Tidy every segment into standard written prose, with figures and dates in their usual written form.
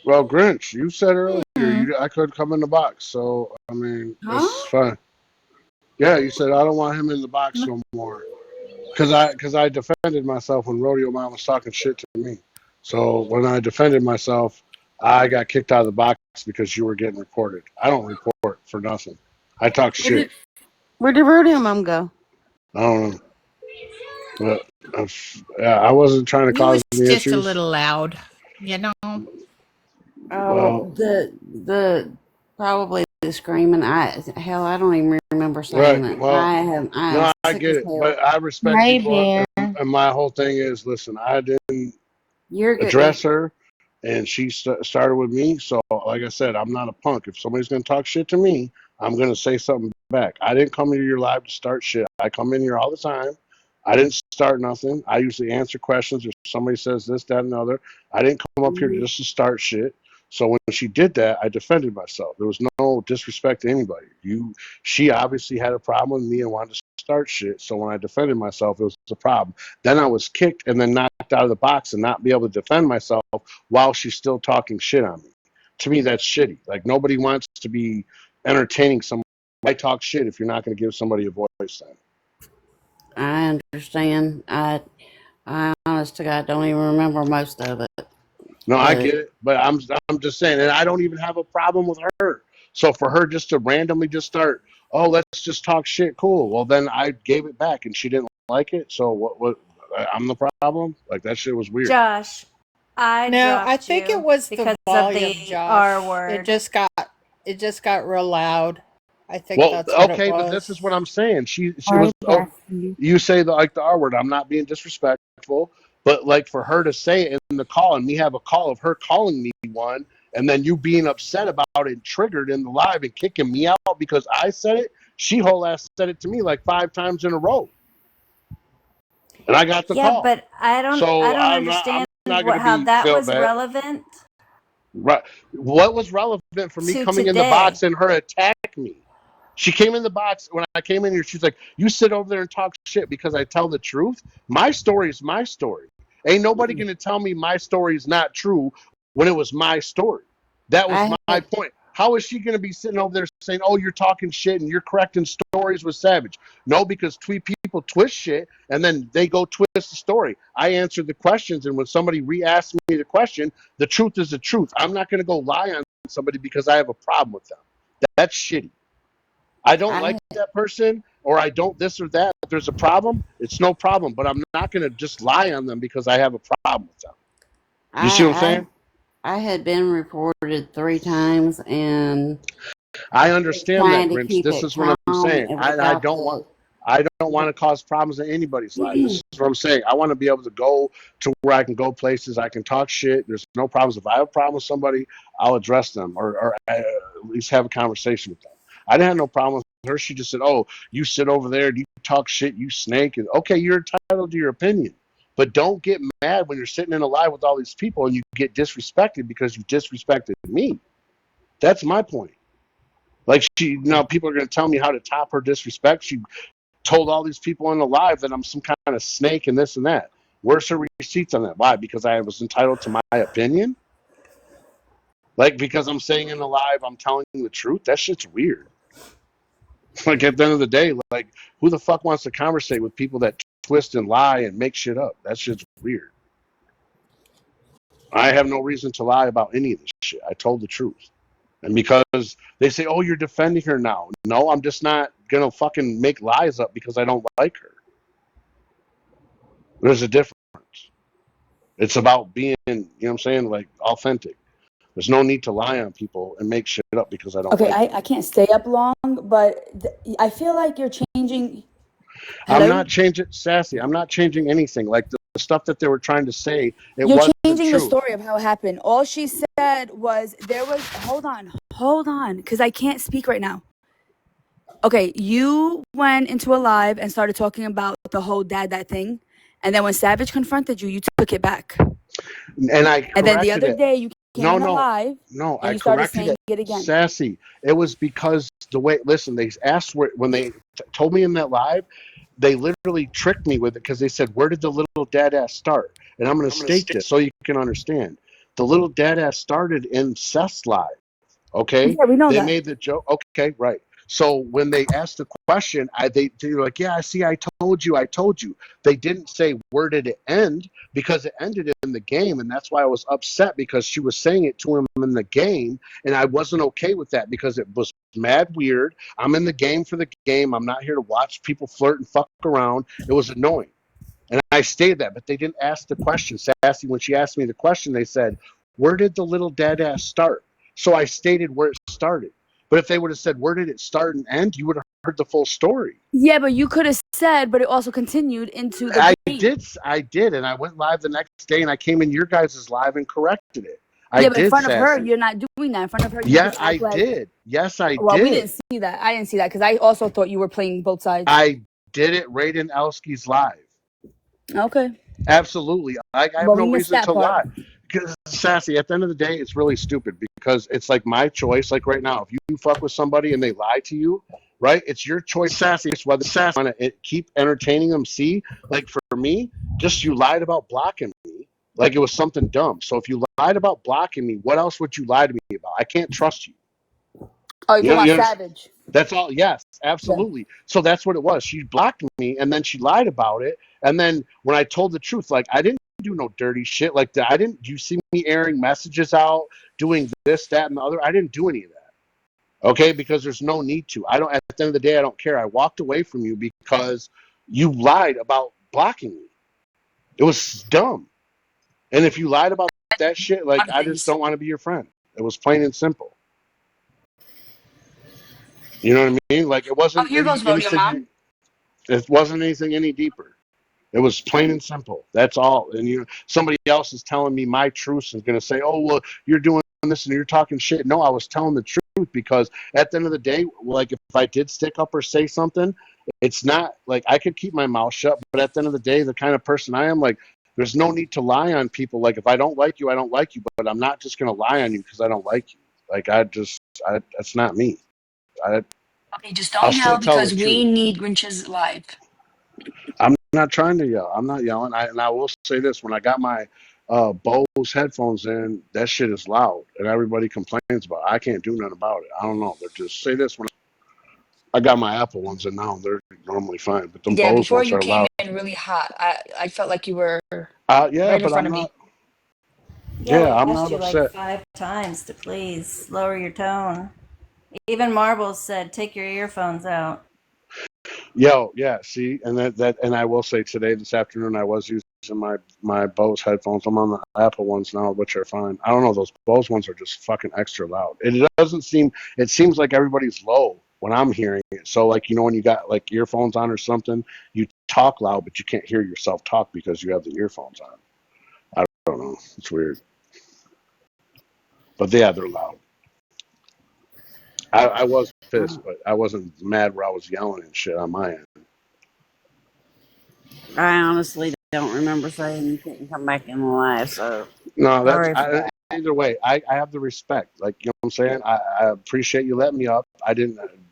Well, Grinch, you said earlier Hmm. I could come in the box, so I mean it's Huh? fine. Yeah, you said I don't want him in the box no more because I defended myself when Rodeo Mom was talking shit to me. So when I defended myself, I got kicked out of the box because you were getting reported. I don't report for nothing. I talk Where shit. did Where did Rodeo Mom go? I don't know, but yeah, I wasn't trying to He cause was any just a issues. little loud, you know. oh Well, the probably the screaming? I don't even remember saying right. it. Well, I am no, I sick get as it, but hell. I respect Hey, people, Bear. and my whole thing is, listen, I didn't You're address good. her, and she started with me. So, like I said, I'm not a punk. If somebody's gonna talk shit to me, I'm gonna say something back. I didn't come into your live to start shit. I come in here all the time. I didn't start nothing. I usually answer questions if somebody says this, that, and the other. I didn't come up here Mhm. just to start shit. So when she did that, I defended myself. There was no disrespect to anybody. She obviously had a problem with me and wanted to start shit. So when I defended myself, it was a problem. Then I was kicked and then knocked out of the box and not be able to defend myself while she's still talking shit on me. To me, that's shitty. Like nobody wants to be entertaining someone. Why talk shit if you're not going to give somebody a voice then? I understand. I honest to God don't even remember most of it. No, I But get it, but I'm just saying, and I don't even have a problem with her. So for her just to randomly just start, oh, let's just talk shit, cool. Well, then I gave it back, and she didn't like it. So what? What? I'm the problem. Like that shit was weird. Josh, I No, I dropped think it you was the because of volume, the R Josh. word. It just got real loud. I think Well, that's what it okay, but this is was. what I'm saying. She Hi, was. Oh, Bessie. you say the R word. I'm not being disrespectful, but like for her to say it in the call and me have a call of her calling me one, and then you being upset about it and triggered in the live and kicking me out because I said it. She whole ass said it to me like 5 times in a row, and I got the Yeah, call. but I don't I So don't I'm understand not going to how be that felt was bad. relevant Right? What was relevant for me to coming in the today. box and her attack me? She came in the box when I came in here. She's like, "You sit over there and talk shit because I tell the truth. My story is my story. Ain't nobody gonna tell me my story is not true when it was my story. That was I my had point. How is she gonna be sitting over there saying, "Oh, you're talking shit and you're correcting stories with Savage"? No, because people twist shit and then they go twist the story. I answered the questions, and when somebody re-asked me the question, the truth is the truth. I'm not gonna go lie on somebody because I have a problem with them. That's shitty. I don't like I that person or I don't this or that. If there's a problem, it's no problem. But I'm not going to just lie on them because I have a problem with them. You see what I'm I saying? I had been reported 3 times, and I was understand that, trying to Grinch. keep This it is what I'm calm saying. and I without don't want. I don't want to cause problems in anybody's life. This is what I'm saying. I want to be able to go to where I can go places. I can talk shit. There's no problems. If I have a problem with somebody, I'll address them or at least have a conversation with them. I didn't have no problem with her. She just said, "Oh, you sit over there. You talk shit. You snake." And okay, you're entitled to your opinion, but don't get mad when you're sitting in a live with all these people and you get disrespected because you disrespected me. That's my point. Like people are going to tell me how to top her disrespect. She told all these people in the live that I'm some kind of snake and this and that. Where's her receipts on that? Why? Because I was entitled to my opinion? Like, because I'm saying in the live, I'm telling the truth? That shit's weird. Like, at the end of the day, like, who the fuck wants to conversate with people that twist and lie and make shit up? That shit's weird. I have no reason to lie about any of this shit. I told the truth. And because they say, oh, you're defending her now. No, I'm just not going to fucking make lies up because I don't like her. There's a difference. It's about being, you know what I'm saying, like authentic. There's no need to lie on people and make shit up because I don't Okay, like them. I can't stay up long, but I feel like you're changing. I'm Hello? not changing, Sassy. I'm not changing anything. Like the stuff that they were trying to say, it You're wasn't changing the true. story of how it happened. All she said was there was, hold on, because I can't speak right now. Okay, you went into a live and started talking about the whole that thing. And then when Savage confronted you, you took it back. And I And then the corrected other it. day, you came No, in a no, live no. and I you started corrected saying it, it again. Sassy. It was because the way. Listen, they asked when they told me in that live, they literally tricked me with it because they said, "Where did the little dad ass start?" And I'm going to state this so you can understand. The little dead ass started in Seth's live. Okay, Yeah, we know they that. made the joke. Okay, right. So when they asked the question, they were like, "Yeah, I see. I told you. I told you." They didn't say where did it end because it ended in the game, and that's why I was upset because she was saying it to him in the game, and I wasn't okay with that because it was mad weird. I'm in the game for the game. I'm not here to watch people flirt and fuck around. It was annoying, and I stated that, but they didn't ask the question. Sassy, when she asked me the question, they said, "Where did the little dead ass start?" So I stated where it started. But if they would have said, where did it start and end, you would have heard the full story. Yeah, but you could have said, but it also continued into the game. I did, and I went live the next day, and I came in your guys' live and corrected it. Yeah, but in did, front of her, Sassy. you're not doing that. In front of her, you Yeah, just I act like. did. Yes, I Well, we did. didn't see that. I didn't see that because I also thought you were playing both sides. I did it right in Elsky's live. Okay. Absolutely. I have Well, we no missed reason that to lie. part. Because, Sassy, at the end of the day, it's really stupid because it's like my choice. Like right now, if you fuck with somebody and they lie to you, right? It's your choice, Sassy. It's whether Sassy want to keep entertaining them. See, like for me, just you lied about blocking me. Like it was something dumb. So if you lied about blocking me, what else would you lie to me about? I can't trust you. Oh, you're You know, talking you about know, Savage. that's all. Yes, absolutely. So that's what it was. She blocked me, and then she lied about it. And then when I told the truth, like I didn't do no dirty shit like that. I didn't. You see me airing messages out, doing this, that, and the other. I didn't do any of that. Okay, because there's no need to. I don't. At the end of the day, I don't care. I walked away from you because you lied about blocking me. It was dumb. And if you lied about that shit, like I just don't want to be your friend. It was plain and simple. You know what I mean? Like it wasn't Here goes Rodeo Mom. It wasn't anything any deeper. It was plain and simple. That's all. And somebody else is telling me my truth and going to say, "Oh, well, you're doing this and you're talking shit." No, I was telling the truth because at the end of the day, like if I did stick up or say something, it's not like I could keep my mouth shut. But at the end of the day, the kind of person I am, like, there's no need to lie on people. Like if I don't like you, I don't like you. But I'm not just going to lie on you because I don't like you. Like that's not me. Okay, just I'll don't still yell tell the because we truth. need Grinch's live. I'm not trying to yell. I'm not yelling. And I will say this: when I got my Bose headphones in, that shit is loud, and everybody complains about it. I can't do nothing about it. I don't know. They're just say this when I got my Apple ones in now. They're normally fine, but the Yeah, Bose before ones you are came loud. in really hot. I felt like you were Yeah, right in but front I'm of me. not. Yeah, Yeah, I'm we asked not you like upset. 5 times to please lower your tone. Even Marbles said, take your earphones out. Yo, yeah. See, and and I will say today, this afternoon, I was using my Bose headphones. I'm on the Apple ones now, which are fine. I don't know. Those Bose ones are just fucking extra loud. It doesn't seem. It seems like everybody's low when I'm hearing it. So like when you got like earphones on or something, you talk loud, but you can't hear yourself talk because you have the earphones on. I don't know. It's weird. But yeah, they're loud. I was pissed, but I wasn't mad where I was yelling and shit on my end. I honestly don't remember saying you couldn't come back in the live, so No, sorry for that. either way. I have the respect. Like you know what I'm saying. I appreciate you letting me up. I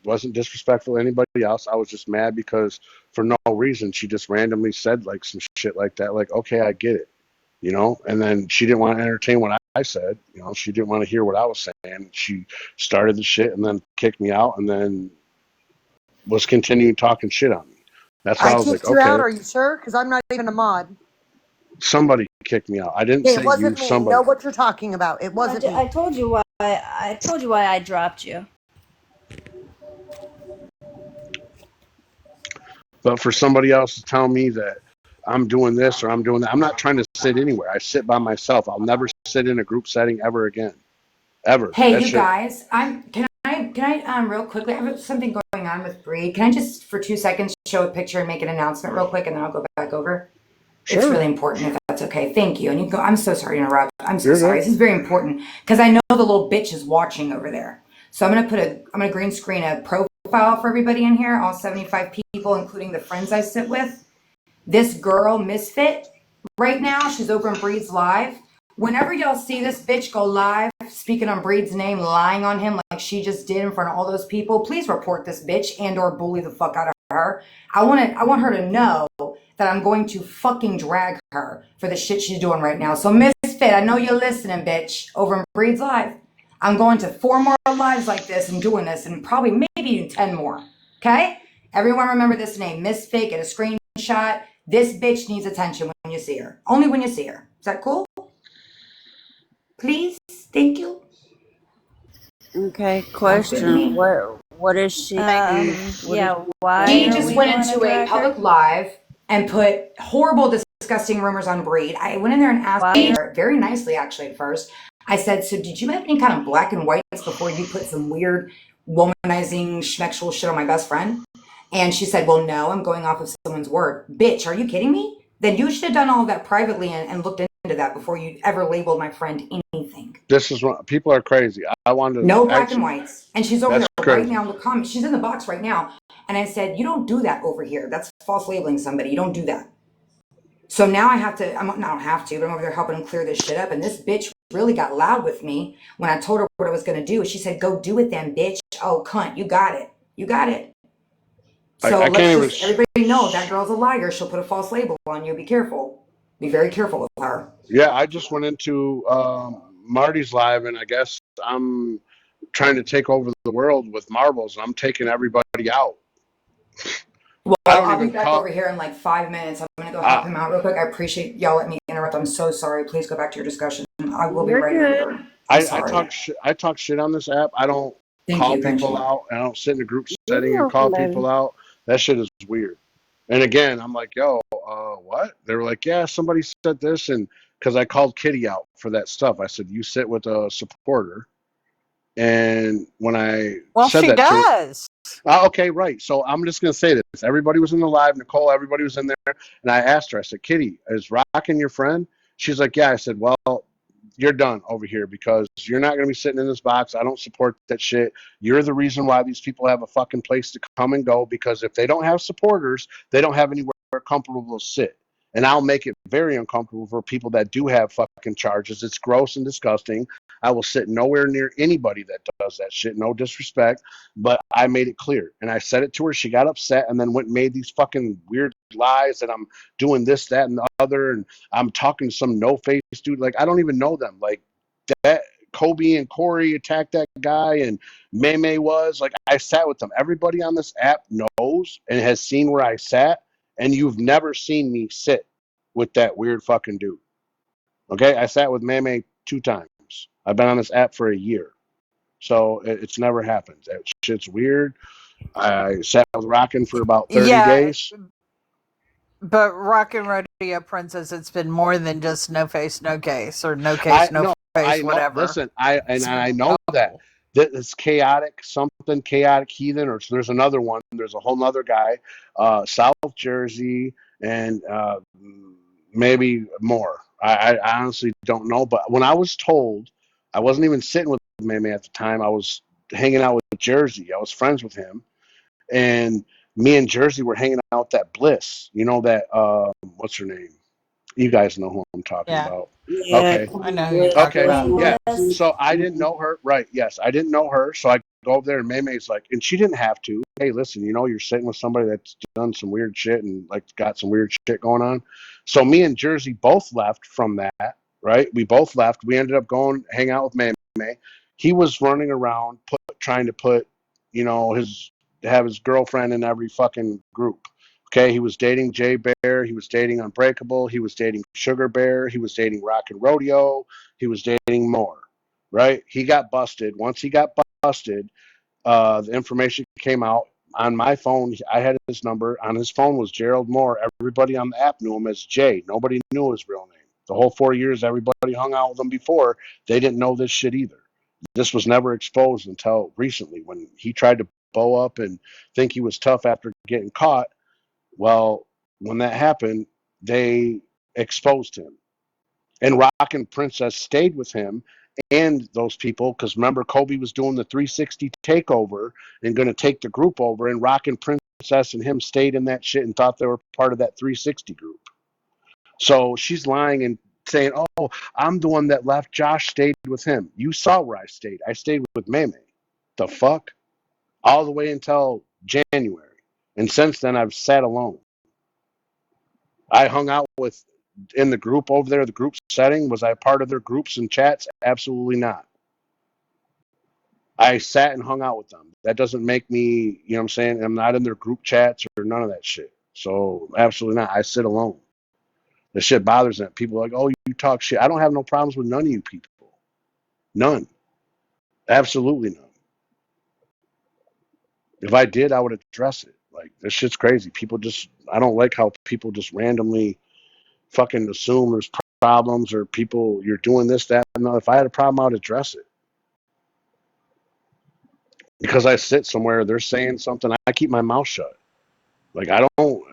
wasn't disrespectful to anybody else. I was just mad because for no reason she just randomly said like some shit like that. Like okay, I get it, And then she didn't want to entertain what I said. She didn't want to hear what I was saying. She started the shit and then kicked me out and then was continuing talking shit on me. That's why I was like, kicked you out. okay. Are you sure? Because I'm not even a mod. Somebody kicked me out. I didn't It say wasn't you. me. Somebody. Know what you're talking about. It wasn't me. I told you why. I told you why I dropped you. But for somebody else to tell me that I'm doing this or I'm doing that, I'm not trying to sit anywhere. I sit by myself. I'll never sit in a group setting ever again. Ever. Hey, That you shit. guys, can I real quickly, I have something going on with Breed. Can I just for 2 seconds show a picture and make an announcement real quick, and then I'll go back over? Sure. It's really important if that's okay. Thank you. And you go. I'm so sorry to interrupt. I'm so You're sorry. good. This is very important because I know the little bitch is watching over there. So I'm gonna green screen a profile for everybody in here, all 75 people, including the friends I sit with. This girl, Misfit, right now, she's over in Breed's live. Whenever y'all see this bitch go live, speaking on Breed's name, lying on him like she just did in front of all those people, please report this bitch and or bully the fuck out of her. I want her to know that I'm going to fucking drag her for the shit she's doing right now. So Misfit, Misfit, I know you're listening, bitch, over in Breed's Live. I'm going to 4 more lives like this and doing this, and probably maybe even 10 more. Okay? Everyone remember this name, Misfit. Get a screenshot. This bitch needs attention when you see her. Only when you see her. Is that cool? Please? Thank you. Okay, Sounds good to question. me. What is she? Yeah, why He are just we went going to into a drag public her? live and put horrible, disgusting rumors on Breed. I went in there and asked her very nicely, actually, at first. I said, so did you have any kind of black and whites before you put some weird womanizing schmexual shit on my best friend? And she said, well, no, I'm going off of someone's word. Bitch, are you kidding me? Then you should have done all of that privately and looked into that before you ever labeled my friend anything. This is what people are crazy. I wanted to No black actually, and whites. And she's over that's there right crazy. now in the comments. She's in the box right now. And I said, you don't do that over here. That's false labeling somebody. You don't do that. So now I have to, I don't have to, but I'm over there helping clear this shit up. And this bitch really got loud with me when I told her what I was going to do. She said, go do it then, bitch. Oh, cunt, you got it. You got it. So I let's can't just, even. everybody know that girl's a liar. She'll put a false label on you. Be careful. Be very careful with her. Yeah, I just went into Marty's live, and I guess I'm trying to take over the world with marbles, and I'm taking everybody out. Well, I don't I'll be even back call. over here in like 5 minutes. I'm going to go help him out real quick. I appreciate y'all letting me interrupt. I'm so sorry. Please go back to your discussion. I will be You're right good. over. I'm I sorry. talk shit on this app. I don't Thank call you, people Benjamin. out. I don't sit in a group You're setting and welcome, call baby. people out. That shit is weird. And again, I'm like, yo, what? They were like, yeah, somebody said this, and because I called Kitty out for that stuff, I said, you sit with a supporter. And when I Well, said she that to her, does. okay, right. So I'm just going to say this. Everybody was in the live. Nicole, everybody was in there. And I asked her, I said, Kitty, is Rockin' your friend? She's like, yeah. I said, well, you're done over here because you're not going to be sitting in this box. I don't support that shit. You're the reason why these people have a fucking place to come and go, because if they don't have supporters, they don't have anywhere comfortable to sit. And I'll make it very uncomfortable for people that do have fucking charges. It's gross and disgusting. I will sit nowhere near anybody that does that shit. No disrespect, but I made it clear. And I said it to her. She got upset and then went and made these fucking weird lies that I'm doing this, that, and the other. And I'm talking to some no-face dude. Like, I don't even know them. Like, that Kobe and Corey attacked that guy, and May was. Like, I sat with them. Everybody on this app knows and has seen where I sat, and you've never seen me sit with that weird fucking dude. Okay? I sat with May 2 times. I've been on this app for a year. So it's never happened. That shit's weird. I sat with Rockin' for about 30 Yeah, days. but Rockin' Rodeo Princess, it's been more than just no face, no case, or no case, no face, I know. whatever. Listen, I know that it's chaotic, something chaotic heathen, or there's another one. There's a whole other guy, South Jersey, and maybe more. I honestly don't know. But when I was told, I wasn't even sitting with May at the time. I was hanging out with Jersey. I was friends with him, and me and Jersey were hanging out with that Bliss. You know that what's her name? You guys know who I'm talking Yeah, about. Yeah, Okay. I know who you're talking Okay. about. Yeah. So I didn't know her. Right. Yes. I didn't know her. So I go over there and May's like, and she didn't have to. Hey, listen, you're sitting with somebody that's done some weird shit and like got some weird shit going on. So me and Jersey both left from that. Right. We both left. We ended up going hang out with May. He was running around trying to put, have his girlfriend in every fucking group. Okay, he was dating Jay Bear. He was dating Unbreakable. He was dating Sugar Bear. He was dating Rockin' Rodeo. He was dating more. Right? He got busted. Once he got busted, the information came out on my phone. I had his number. On his phone was Gerald Moore. Everybody on the app knew him as Jay. Nobody knew his real name. The whole 4 years everybody hung out with him before, they didn't know this shit either. This was never exposed until recently when he tried to bow up and think he was tough after getting caught. Well, when that happened, they exposed him. And Rockin' Princess stayed with him and those people because remember, Kobe was doing the 360 takeover and going to take the group over, and Rockin' Princess and him stayed in that shit and thought they were part of that 360 group. So she's lying and saying, oh, I'm the one that left. Josh stayed with him. You saw where I stayed. I stayed with May. The fuck? All the way until January. And since then, I've sat alone. I hung out with in the group over there, the group setting? Was I part of their groups and chats? Absolutely not. I sat and hung out with them. That doesn't make me, you know what I'm saying? I'm not in their group chats or none of that shit. So absolutely not. I sit alone. The shit bothers them. People are like, oh, you talk shit. I don't have no problems with none of you people. None. Absolutely none. If I did, I would address it. Like, this shit's crazy. People just, I don't like how people just randomly fucking assume there's problems or people, you're doing this, that, and if I had a problem, I would address it. Because I sit somewhere, they're saying something, I keep my mouth shut. Like, I don't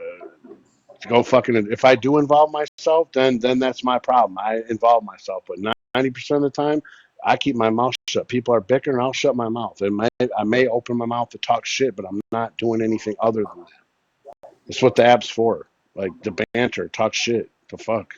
go fucking, if I do involve myself, then that's my problem. I involve myself. But 90% of the time, I keep my mouth shut. People are bickering, I'll shut my mouth. I may open my mouth to talk shit, but I'm not doing anything other than that. That's what the app's for. Like, the banter, talk shit, the fuck.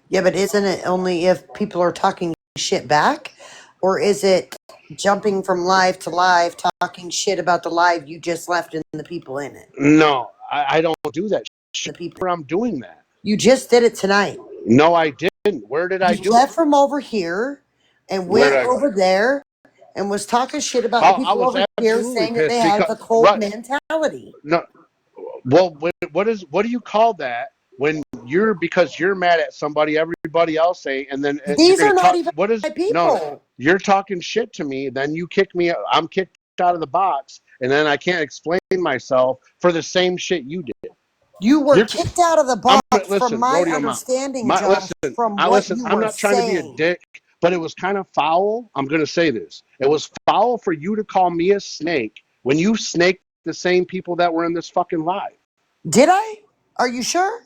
Yeah, but isn't it only if people are talking shit back? Or is it jumping from live to live, talking shit about the live you just left and the people in it? No, I don't do that shit. The people. I'm doing that. You just did it tonight. No, I didn't. Where did I You do left it? from over here and Where'd went I go? over there and was talking shit about the I people was over here, absolutely saying that they pissed have because, the cold right, mentality. no, well, what do you call that when because you're mad at somebody, everybody else say, and then you're These gonna are not talk, even what is, my no, people. you're talking shit to me, then you kick me, I'm kicked out of the box, and then I can't explain myself for the same shit you did. You were You're, kicked out of the I'm box from listen, my Rodeo Mount. understanding, Josh, from what you I'm were not trying to be a saying. dick, but it was kind of foul. I'm gonna say this. It was foul for you to call me a snake when you snaked the same people that were in this fucking live. Did I? Are you sure?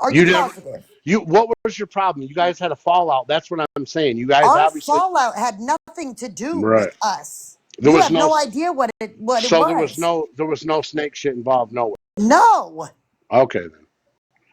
Are You you never. positive? What was your problem? You guys had a fallout. That's what I'm saying. You guys Our obviously fallout had nothing to do right. with us. There You was have no. no idea what it So was. there was no snake shit involved. Nowhere. No. Okay then.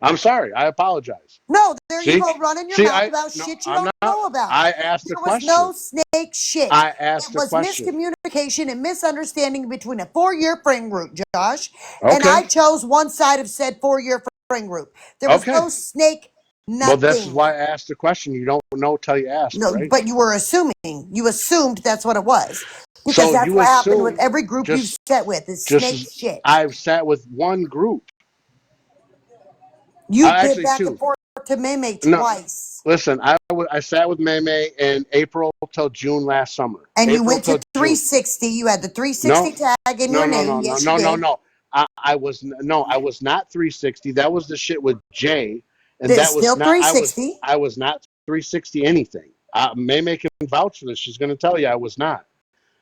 I'm sorry. I apologize. No, there you See, go, running your mouth about no, shit you I'm don't not. know about. I asked a There was question. no snake shit. I It asked a was question. miscommunication and misunderstanding between a 4-year friend group, Josh. Okay. And I chose one side of said 4-year friend group. There was Okay. no snake, nothing. Well, this is why I asked the question. You don't know till you ask, No, right? but you were assuming. You assumed that's what it was. Because So that's you what happened with assume every group you've sat with is just snake as shit. I've sat with one group. You've been Actually back two. and forth to Meme No, twice. listen, I sat with Meme in April till June last summer. And you April went to till June. 360. You had the 360 No, tag in your name. Yes, you did. no. I was not 360. That was the shit with Jay, and It's that was still not. 360. I was not 360 anything. Meme can vouch for this. She's going to tell you I was not.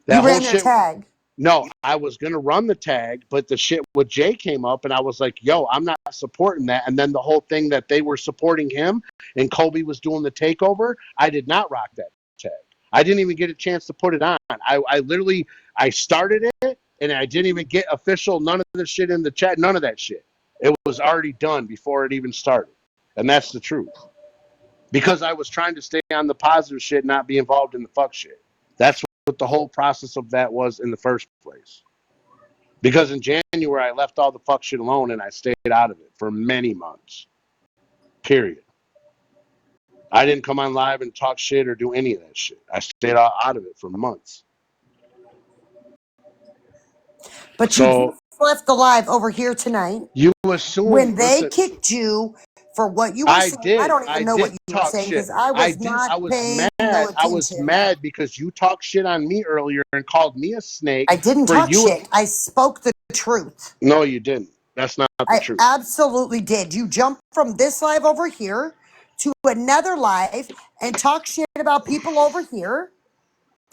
That You whole ran their shit. tag. No, I was going to run the tag, but the shit with Jay came up, and I was like, yo, I'm not supporting that. And then the whole thing that they were supporting him and Kobe was doing the takeover, I did not rock that tag. I didn't even get a chance to put it on. I literally, I started it, and I didn't even get official, none of the shit in the chat, none of that shit. It was already done before it even started. And that's the truth. Because I was trying to stay on the positive shit, not be involved in the fuck shit. That's what the whole process of that was in the first place. Because in January, I left all the fuck shit alone and I stayed out of it for many months. Period. I didn't come on live and talk shit or do any of that shit. I stayed out of it for months. But So, you left the live over here tonight. You assume when they listen, kicked you for what you were I saying. did. I don't even know what you were talk saying shit. because I was not I was paying mad. no attention. I was mad because you talked shit on me earlier and called me a snake. I didn't for talk you. shit. I spoke the truth. No, you didn't. That's not the I truth. absolutely did. You jumped from this live over here to another live and talk shit about people over here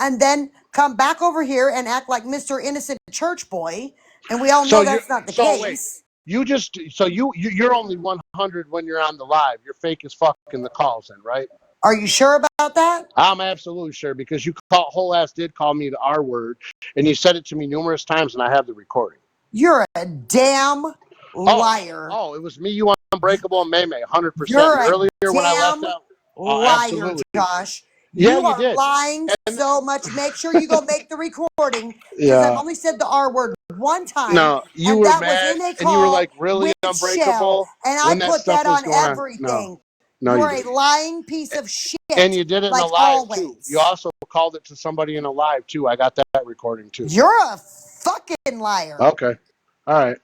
and then come back over here and act like Mr. Innocent Church Boy. And we all know that's not the case. Wait, you're only 100 when you're on the live. You're fake as fuck in the calls then, right? Are you sure about that? I'm absolutely sure because you whole ass did call me the R word and you said it to me numerous times and I have the recording. You're a damn liar. Oh, it was me, you Unbreakable, and Meme, 100%. You're a Earlier when I left damn out, liar, absolutely. Josh. Yeah, You you are did. lying And so much. Make sure you go make the recording because I've yeah. only said the R word one time, No, you and were that was mad in a and you were call like really with Shell, unbreakable and I when that put stuff that was on going on. everything. No, You you are a didn't. lying piece of shit, And you did it in a like live too. You always. also called it to somebody in a live too. I got that recording too. You're a fucking liar. Okay. All right.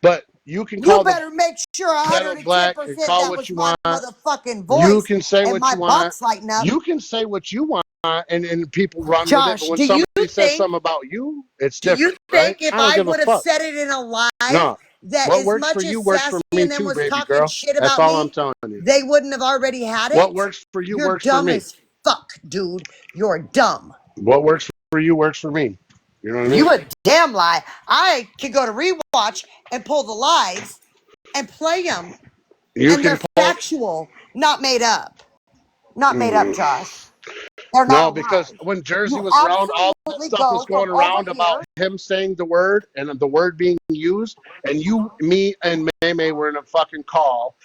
But you can You call the better make sure ghetto 110% black and call that what was you my want. motherfucking You voice can say and what my you want. box lighting up. You can say what you want and people run with it. Josh, But when do you somebody says think something about you, it's Do you different, right? think if I don't I give a would have fuck. said it in a live No. that What as works for much you as works for Sassy me and them too, was baby talking girl. shit That's about all I'm me, telling you. they wouldn't have already had What it? works for you You're works for dumb me. as fuck, dude. You're dumb. What works for you works for me. You know what I mean? You a damn lie. I could go to rewatch and pull the lives and play them, You and can they're pull. factual, not made up. Not made up, Mm. Josh. They're No, not a because lie. when Jersey You was around, all that absolutely stuff was go from going over around about here. him saying the word and the word being used. And you, me, and May were in a fucking call,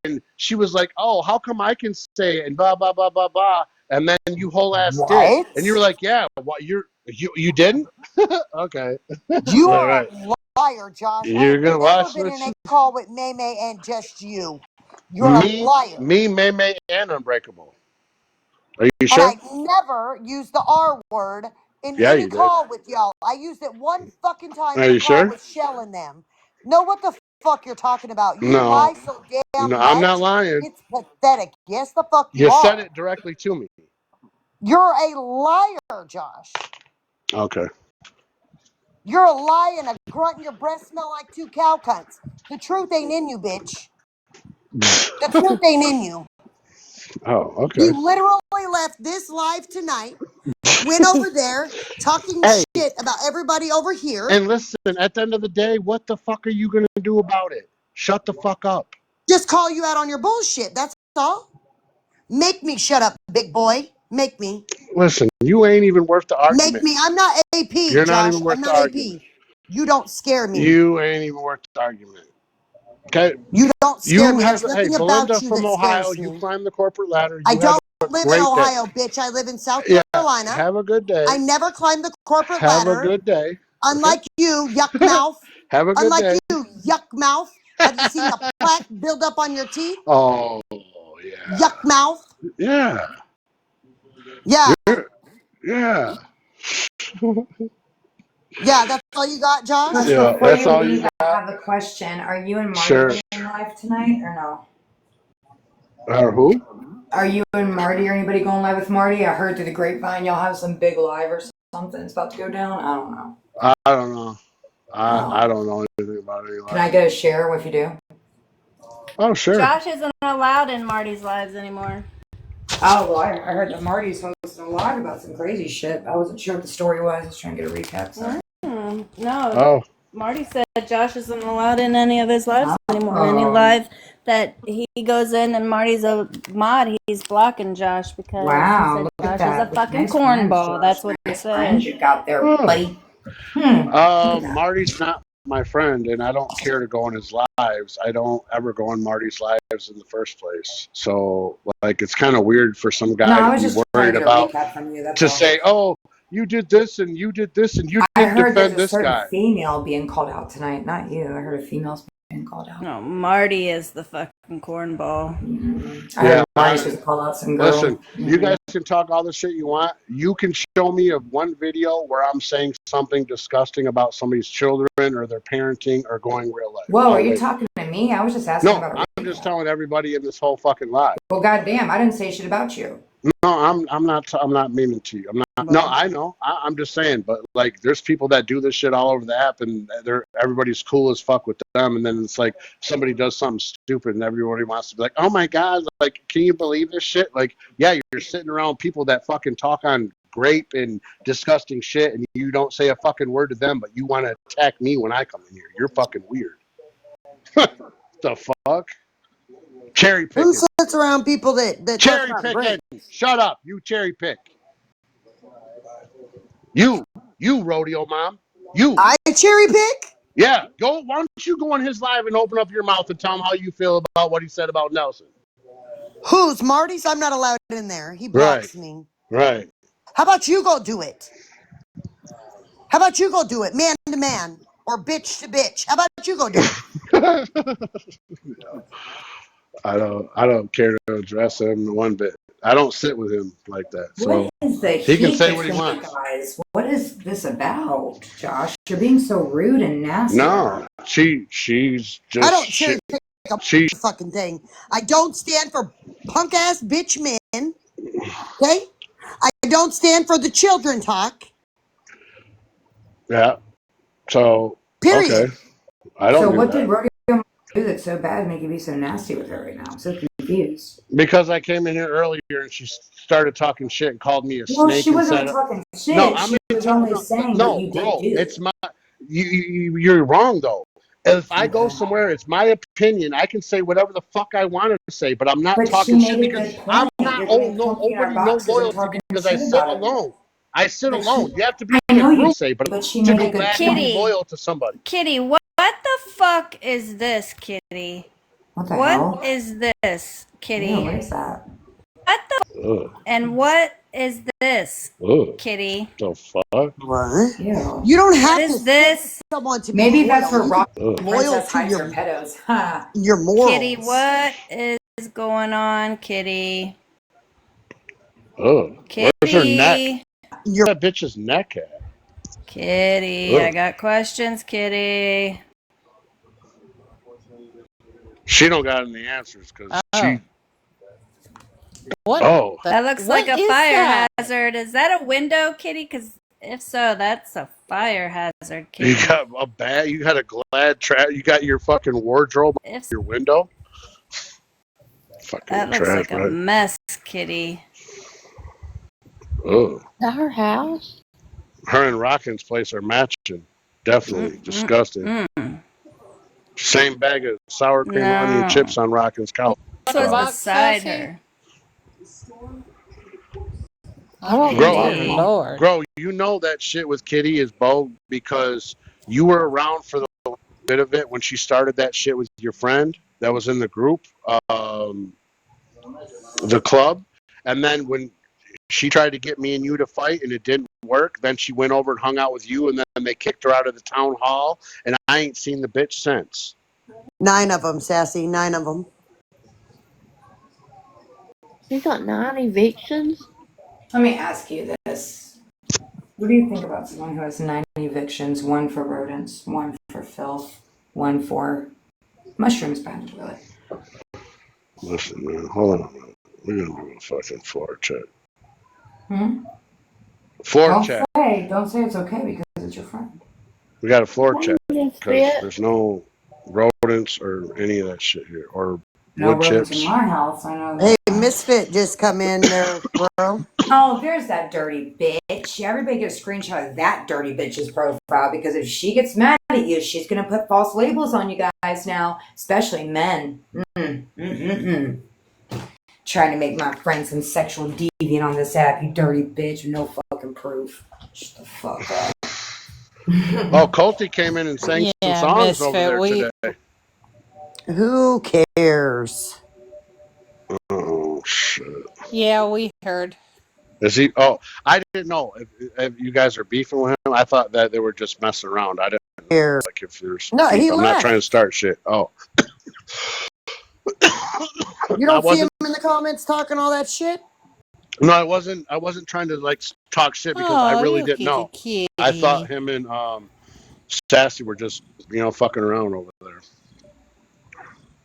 and she was like, "Oh, how come I can say it?" And blah blah blah blah blah. And then you whole ass did, What? and you were like, "Yeah, what you didn't?" Okay, You all are right. a liar, Josh. I You're have gonna never watch been what in a you call with May May and just you. You're a liar. May, and Unbreakable. Are you And sure? I never used the R word in Yeah, any you did. call with y'all. I used it one fucking time Are in a you call sure? with Shell and them. Know what the fuck you're talking about. You No, lie so damn no, I'm not much. lying. It's pathetic. Yes, the fuck you You said are. it directly to me. You're a liar, Josh. Okay. You're a lie and a grunt and your breath smell like two cow cunts. The truth ain't in you, bitch. The truth ain't in you. Oh, okay. You literally left this live tonight, went over there talking Hey, shit about everybody over here. and listen, at the end of the day, what the fuck are you going to do about it? Shut the fuck up. Just call you out on your bullshit. That's all. Make me shut up, big boy. Make me. Listen, you ain't even worth the Make argument. me. I'm not AP, You're not Josh. even I'm worth the not AP. argument. You don't scare me. You ain't even worth the argument. Okay? You don't scare You me. have, There's hey, nothing Belinda about you from that Ohio, scares you me. climb the corporate ladder. I You have don't a live in great day. Ohio, bitch. I live in South Yeah. Carolina. Have a good day. I never climbed the corporate Have a ladder. good day. Unlike you, yuck mouth. Have a good Unlike day. you, yuck mouth. Have you seen the plaque build up on your teeth? Oh, yeah. Yuck mouth. Yeah. Yeah. Yeah. Yeah, that's all you got, Josh? Josh, Yeah, before that's you all you leave, I got? have a question. Are you and Marty Sure. going live tonight or no? Or who? Are you and Marty or anybody going live with Marty? I heard through the grapevine y'all have some big live or something. It's about to go down. I don't know. I don't know. I Oh. don't know anything about any Can I live. get a share if you do? Oh, sure. Josh isn't allowed in Marty's lives anymore. Oh, well, I heard that Marty's hosting a live about some crazy shit. I wasn't sure what the story was. I was trying to get a recap. Sorry. No, Oh, Marty said Josh isn't allowed in any of his lives anymore. Any Oh. live that he goes in and Marty's a mod, he's blocking Josh because Wow, he look said at Josh that. is a fucking Nice friends, cornball. Josh. That's what he Nice friends said. you got there, oh. buddy. Look at that. Marty's not my friend, and I don't care to go on his lives. I don't ever go on Marty's lives in the first place. So, like, it's kind of weird for some No, guy I to was be just trying worried to get a about recap from you. That's to all. say, "Oh, you did this and you did this and you I didn't heard there's defend a this certain guy." female being called out tonight. Not you. I heard a female's being called out. No, Marty is the fucking cornball. I Yeah, heard Marty's supposed to call out some girl. listen, you guys can talk all the shit you want. You can show me of one video where I'm saying something disgusting about somebody's children or their parenting or going real life. Whoa, I'll are you wait. talking to me? I was just asking No, about a I'm just recap. telling everybody in this whole fucking live. Well, goddamn, I didn't say shit about you. No, I'm not meaning to you. I'm not. No, I know. I'm just saying. But like, there's people that do this shit all over the app, and everybody's cool as fuck with them. And then it's like somebody does something stupid, and everybody wants to be like, "Oh my god!" Like, can you believe this shit? Like, yeah, you're sitting around people that fucking talk on grape and disgusting shit, and you don't say a fucking word to them, but you want to attack me when I come in here. You're fucking weird. The fuck? Cherry picking. Who sits around people that Cherry talk about picking. grape? Shut up. You cherry pick. You rodeo mom. You. I cherry pick? Yeah. Why don't you go on his live and open up your mouth and tell him how you feel about what he said about Nelson? Who's Marty's? I'm not allowed in there. He Right, blocks me. right. How about you go do it? How about you go do it, man to man or bitch to bitch? How about you go do it? I don't care to address him one bit. I don't sit with him like that. So What is the he can heat say what he between you wants. guys? What is this about, Josh? You're being so rude and nasty. No, she's I don't just cherry pick a she. fucking thing. I don't stand for punk ass bitch men. Okay? I don't stand for the children talk. Yeah. So Period. okay, I don't So do what that. did Rodeo do that's so bad make you be so nasty with her right now? I'm so confused. Because I came in here earlier and she started talking shit and called me a Well, snake she and wasn't said, talking shit. "No, I'm She was only saying what you did bro, do. it's my. You're wrong though. If I go Okay. somewhere, it's my opinion. I can say whatever the fuck I want to say, but I'm not But she talking shit made a because good I'm point. not. You're Oh getting no, comfy in our nobody, no boxes and loyalty talking because I shit sit about it. alone. I sit But alone. You have to be I in a know you group, say, but but she to made a go good back and be Kitty, loyal to somebody. Kitty, what the fuck is this, Kitty? What the What hell? is this, Ew, Kitty? what is that? What the Ugh, and what is this, ugh, Kitty? the fuck? What? Ew. You don't What have to is sit with this, someone to be Maybe loyal. that's where You Rock can be Ugh, loyal Princess to hides her pedos. Ha. your Kitty? morals. What is going on, Kitty? ugh. Where's her neck? Kitty, Your That bitch's neck at? Kitty, I Ugh. got questions, Kitty. She don't got any answers because Oh. she. What? Oh, That looks What like a is fire that? hazard. Is that a window, Kitty? Because if so, that's a fire hazard, you Kitty. got a bag. You got a glad trap. You got your fucking wardrobe on If your window. Fucking that looks trash, like a right? mess, Kitty. Ugh. Is that her house? Her and Rockin's place are matching. Definitely disgusting. Same bag of sour cream and onion No, chips on Rockin's couch. this was Box, beside Sassy? her. Oh, Grow, Kitty. Lord. grow. You know that shit with Kitty is bold because you were around for the bit of it when she started that shit with your friend that was in the group, the club, and then when she tried to get me and you to fight and it didn't work, then she went over and hung out with you, and then they kicked her out of the town hall, and I ain't seen the bitch since. 9 of them, Sassy. 9 of them. She got 9 evictions? Let me ask you this. What do you think about someone who has 9 evictions, 1 for rodents, 1 for filth, 1 for mushrooms behind the toilet? Listen, man, hold on. We're gonna do a fucking floor check. Floor check. Don't say it's okay because it's your friend. We got a floor check Yes, because bitch. there's no rodents or any of that shit here, or No wood rodents chips. in my house, I know Hey, that. Misfit just come in there, bro. Oh, there's that dirty bitch. Everybody get a screenshot of that dirty bitch's profile because if she gets mad at you, she's gonna put false labels on you guys now, especially men. Trying to make my friend some sexual deviant on this app, you dirty bitch with no fucking proof. Shut the fuck up. Oh, Colty came in and sang some Yeah, songs over Misfit. there We today. Who cares? Oh shit! we heard. Is he? Oh, I didn't know if you guys are beefing with him. I thought that they were just messing around. I didn't know, Cares. like if there's No, beef. he I'm not trying to left. start shit. Oh, You don't see him in the comments talking all that shit? No, I wasn't trying to like talk shit because I Oh, really you didn't know. kitty. I thought him and Sassy were just fucking around over there.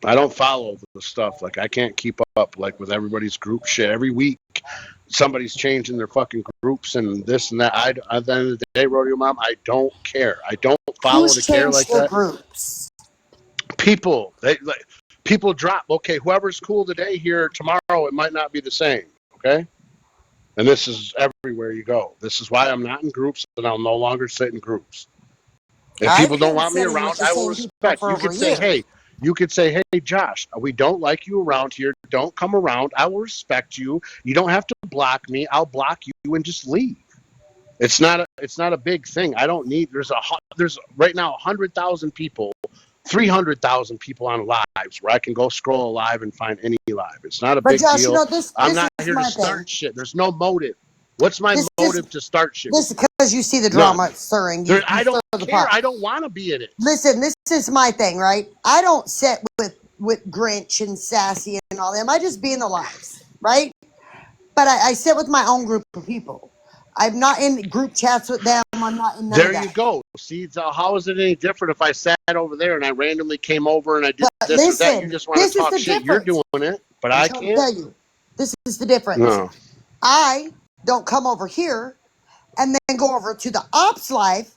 I don't follow the stuff. Like I can't keep up like with everybody's group shit. Every week somebody's changing their fucking groups and this and that. At the end of the day, Rodeo Mom, I don't care. I don't follow Who's to care changed like their that. groups? People, people drop. Okay, whoever's cool today here, tomorrow it might not be the same. Okay, and this is everywhere you go. This is why I'm not in groups, and I'll no longer sit in groups. If I've people don't been want me sitting with around, the I will same people respect. for You over could a say, year. hey. You could say, hey, Josh, we don't like you around here. Don't come around. I will respect you. You don't have to block me. I'll block you and just leave. It's not a big thing. I don't need. There's right now 100,000 people 300,000 people on lives where I can go scroll a live and find any live. It's not a But big Josh, deal. you know this. I'm This not is here to my start thing. shit. There's no motive. What's my This motive to start shit? This is because you see the None. drama stirring. You I don't stir the care. pot. I don't want to be in it. Listen, this is my thing, right? I don't sit with Grinch and Sassy and all them. I just be in the lives, right? But I sit with my own group of people. I'm not in group chats with them. I'm not in none There of that. you go. See, so how is it any different if I sat over there and I randomly came over and I did But this or that? You listen, just want this to is talk the shit. You're difference. doing it, but I'm I trying to can't. tell you, this is the difference. No. I don't come over here and then go over to the ops life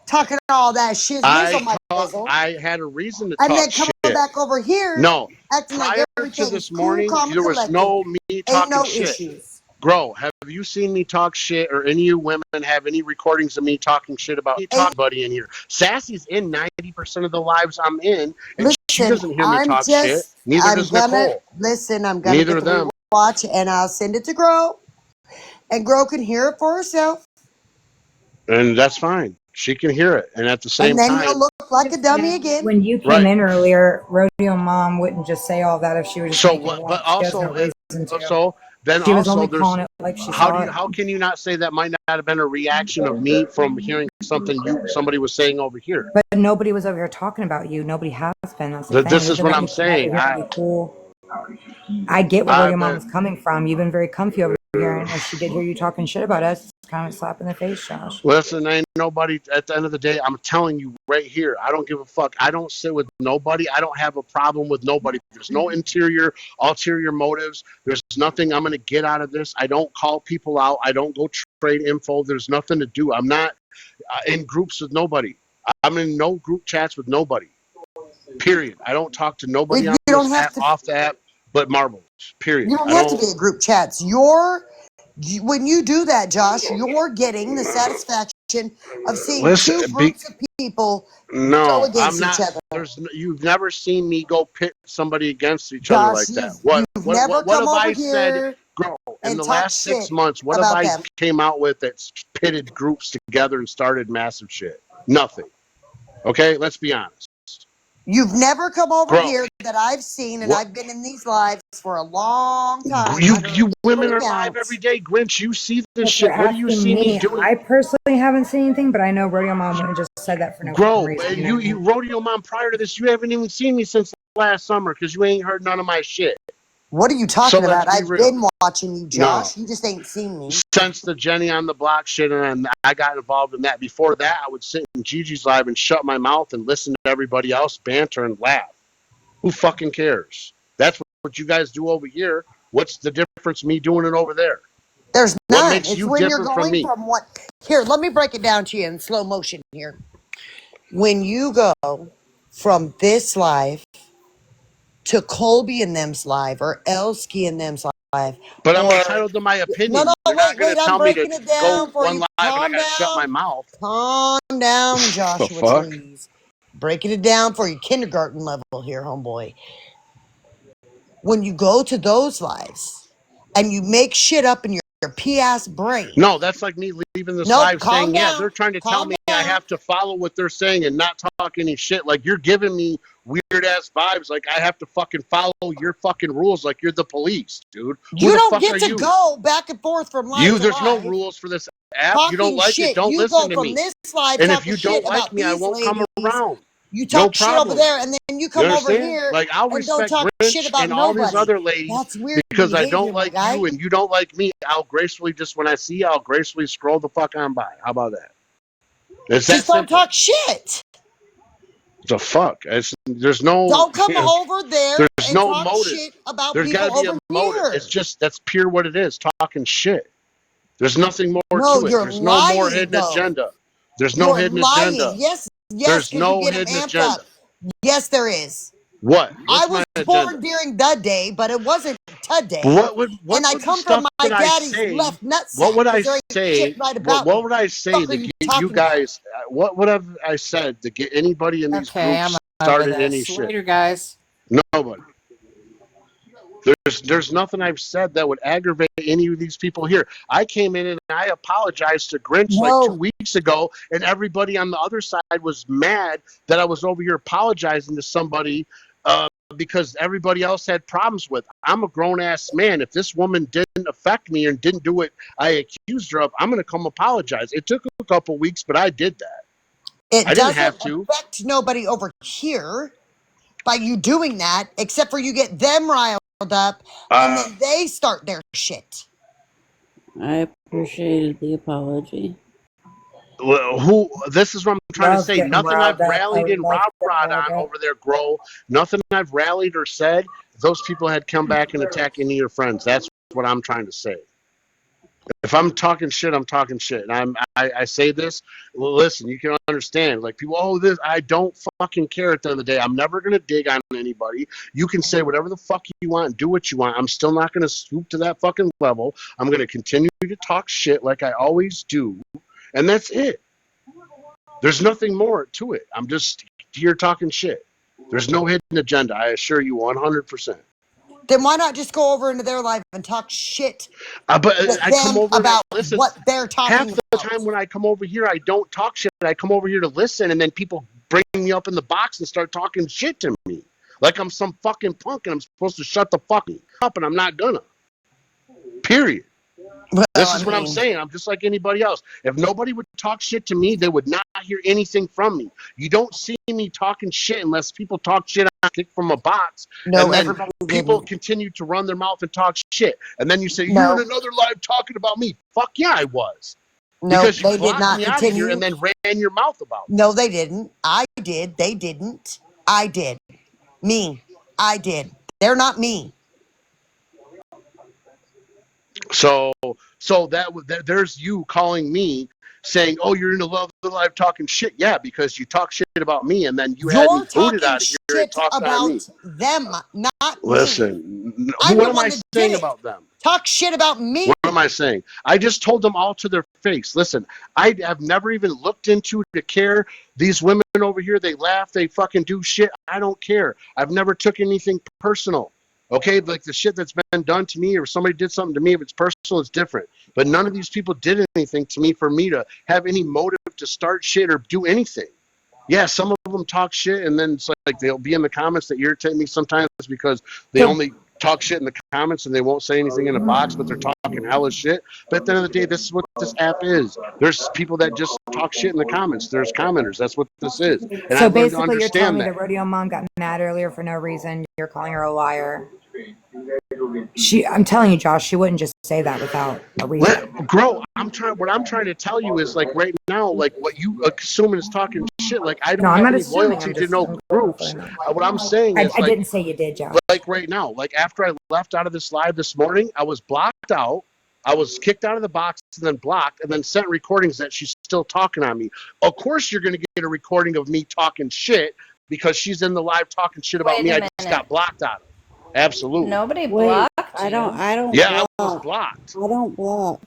talking all that shizzle I my fizzle, had a reason to and then talk come shit. back over here No. acting like Prior to everything's this cool, morning, calm, and there was collected. no me Ain't talking no shit. issues. Grow, have you seen me talk shit or any of you women have any recordings of me talking shit about anybody in here? Sassy's in 90% of the lives I'm in, and she Listen, doesn't hear me I'm talk shit. just, Neither I'm does gonna, Nicole. listen, I'm gonna Neither get of the them. rewatch and I'll send it to Grow, and Grow can hear it for herself, And that's fine. She can hear it. And at the same and then time, you'll look like a dummy again. When you came right. in earlier, Rodeo Mom wouldn't just say all that if she was just So making what? one. But She has no also, reason to. so then She was also only there's calling it like she saw it. how can you not say that might not have been a reaction of me from hearing something somebody was saying over here? But nobody was over here talking about you. Nobody has been. That's the thing. This is We've been what letting I'm you come over saying. here and be cool. I get where Rodeo Mom was coming from. You've been very comfy over here, and if she did hear you talking shit about us, it's kind of a slap in the face, Josh. Listen, ain't nobody at the end of the day. I'm telling you right here. I don't give a fuck. I don't sit with nobody. I don't have a problem with nobody. There's no ulterior motives. There's nothing I'm gonna get out of this. I don't call people out. I don't go trade info. There's nothing to do. I'm not in groups with nobody. I'm in no group chats with nobody. Period. I don't talk to nobody You on don't this have app, to. off the app, but Marbles. Period. You don't I have to don't. be in group chats. When you do that, Josh, you're getting the satisfaction of seeing two Listen, groups of people go no, I'm against not. each other. You've never seen me go pit somebody against each other Josh, like that. you've never What come have over I said? here Girl, in and the talk last 6 shit months, what have about I them. came out with that's pitted groups together and started massive shit? Nothing. Okay, let's be honest. You've never come over Grow. here that I've seen, and What? I've been in these lives for a long time. You women are Bring live out. every day, Grinch. You see this If shit. you're What do you asking see me me, doing? I personally haven't seen anything, but I know Rodeo Mom wouldn't just said that for no Grow. reason. You Rodeo Mom, prior to this, you haven't even seen me since last summer because you ain't heard none of my shit. What are you talking So let's about? be I've real. been watching you, Josh. You just ain't seen me. Since the Jenny on the Block shit, and I got involved in that. Before that, I would sit in Gigi's live and shut my mouth and listen to everybody else banter and laugh. Who fucking cares? That's what you guys do over here. What's the difference me doing it over there? There's What none. makes It's you when you're different from going me? from what. Here, let me break it down to you in slow motion here. When you go from this live to Colby and them's live, or Elsky and them's live, But I'm or entitled to my opinion. no, You're not going wait, to I'm tell me to breaking it go down for one you. live and I Calm got to shut my down. mouth. Calm down, The Joshua fuck? Trees. Breaking it down for you, kindergarten level here, homeboy. When you go to those lives and you make shit up in your pee-ass brain. No, that's like me leaving this Nope, live calm saying, yeah, down. they're trying to tell Calm me down. I have to follow what they're saying and not talk any shit. Like, you're giving me weird ass vibes. Like, I have to fucking follow your fucking rules like you're the police, dude. Who You the don't fuck get are to you? go back and forth from live to There's no live rules for this app. You don't talking like it, shit. don't You listen go to from me. this live And if talking you shit don't like about me, I these won't come ladies. around. You No talk shit over problem. there, and then you You come over understand? here Like, I'll and don't respect talk shit Grinch about and all these nobody. other ladies That's weird because I behavior, don't my like guy. you and you don't like me. I'll gracefully, just when I see you, I'll gracefully scroll the fuck on by. How about that? It's that Just don't simple. talk shit. The fuck? There's no. Don't come over there There's and no talk motive. shit about There's got people to be over a motive. here. It's just that's pure what it is. Talking shit. There's nothing more No, to it. you're There's no more lying, hidden though. agenda. There's no You're hidden lying. agenda. Yes, There's because you no get them hidden amped agenda. up. Yes, there is. What? I What's was my born agenda? during the day, but it wasn't today. What would And I the come stuff from my that I daddy's say? left What nutsack would I because there ain't shit say? right about What me. would I say Fuck are to you get you talking about? guys? What would have I said to get anybody in these Okay, I'm groups over started any this. shit? Later, guys. Nobody. There's nothing I've said that would aggravate any of these people here. I came in and I apologized to Grinch like 2 No, weeks ago, and everybody on the other side was mad that I was over here apologizing to somebody because everybody else had problems with. I'm a grown ass man. If this woman didn't affect me and didn't do what I accused her of, I'm going to come apologize. It took a couple weeks, but I did that. it I didn't have doesn't to. affect nobody over here by you doing that, except for you get them riled up and Uh, then they start their shit. I appreciated the apology. who? This is what I'm trying to Love say. getting Nothing I've riled up. I rallied and love getting rah-rahed riled on up. over there, Grow. Nothing I've rallied or said. Those people had come back and attack any of your friends. That's what I'm trying to say. If I'm talking shit, I'm talking shit. And I say this, well, listen, you can understand. Like people, oh, this, I don't fucking care at the end of the day. I'm never going to dig on anybody. You can say whatever the fuck you want and do what you want. I'm still not going to stoop to that fucking level. I'm going to continue to talk shit like I always do. And that's it. There's nothing more to it. I'm just here talking shit. There's no hidden agenda. I assure you 100%. Then why not just go over into their life and talk shit But with I come them over and about listen. what they're Half talking the about? time when I come over here, I don't talk shit. I come over here to listen, and then people bring me up in the box and start talking shit to me. Like I'm some fucking punk and I'm supposed to shut the fuck up, and I'm not gonna. Period. Well, This I is what I'm mean, saying. I'm just like anybody else. If nobody would talk shit to me, they would not hear anything from me. You don't see me talking shit unless people talk shit I kick from a box, no, and then everybody people didn't. continue to run their mouth and talk shit. And then you say, you're in No, another live talking about me. Fuck yeah, I was. no, Because you they did blocked not me out of here continue. and then ran your mouth about me. No, they didn't. I did. They didn't. I did. Me. I did. They're not me. So there's you calling me saying, oh, you're in the live talking shit. Yeah, because you talk shit about me and then you had me You're booted talking out of here and shit talking on me. about them, not me. Listen, I'm what the am one I that saying did it. about them? Talk shit about me. What am I saying? I just told them all to their face. Listen, I have never even looked into to care. These women over here, they laugh, they fucking do shit. I don't care. I've never took anything personal. Okay, like the shit that's been done to me or somebody did something to me, if it's personal, it's different. But none of these people did anything to me for me to have any motive to start shit or do anything. Yeah, some of them talk shit, and then it's like they'll be in the comments that irritate me sometimes because they So only talk shit in the comments and they won't say anything in a box, but they're talking hella shit. But at the end of the day, this is what this app is. There's people that just talk shit in the comments. There's commenters. That's what this is. And so I've learned to basically, you're telling understand me that. that Rodeo Mom got mad earlier for no reason. You're calling her a liar. I'm telling you, Josh, she wouldn't just say that without a reason. Grow. What I'm trying to tell you is like right now, like what you assuming is talking shit. Like I No, don't I'm have not any assuming. loyalty I'm to just no I'm groups. clarifying. What I'm saying I is like didn't say you did, Josh. like right now, like after I left out of this live this morning, I was blocked out. I was kicked out of the box and then blocked and then sent recordings that she's still talking on me. Of course, you're going to get a recording of me talking shit because she's in the live talking shit about Wait me. a I just minute. got blocked out of it. Absolutely. Nobody Wait, blocked I you. don't Yeah, I was block. blocked. I don't block.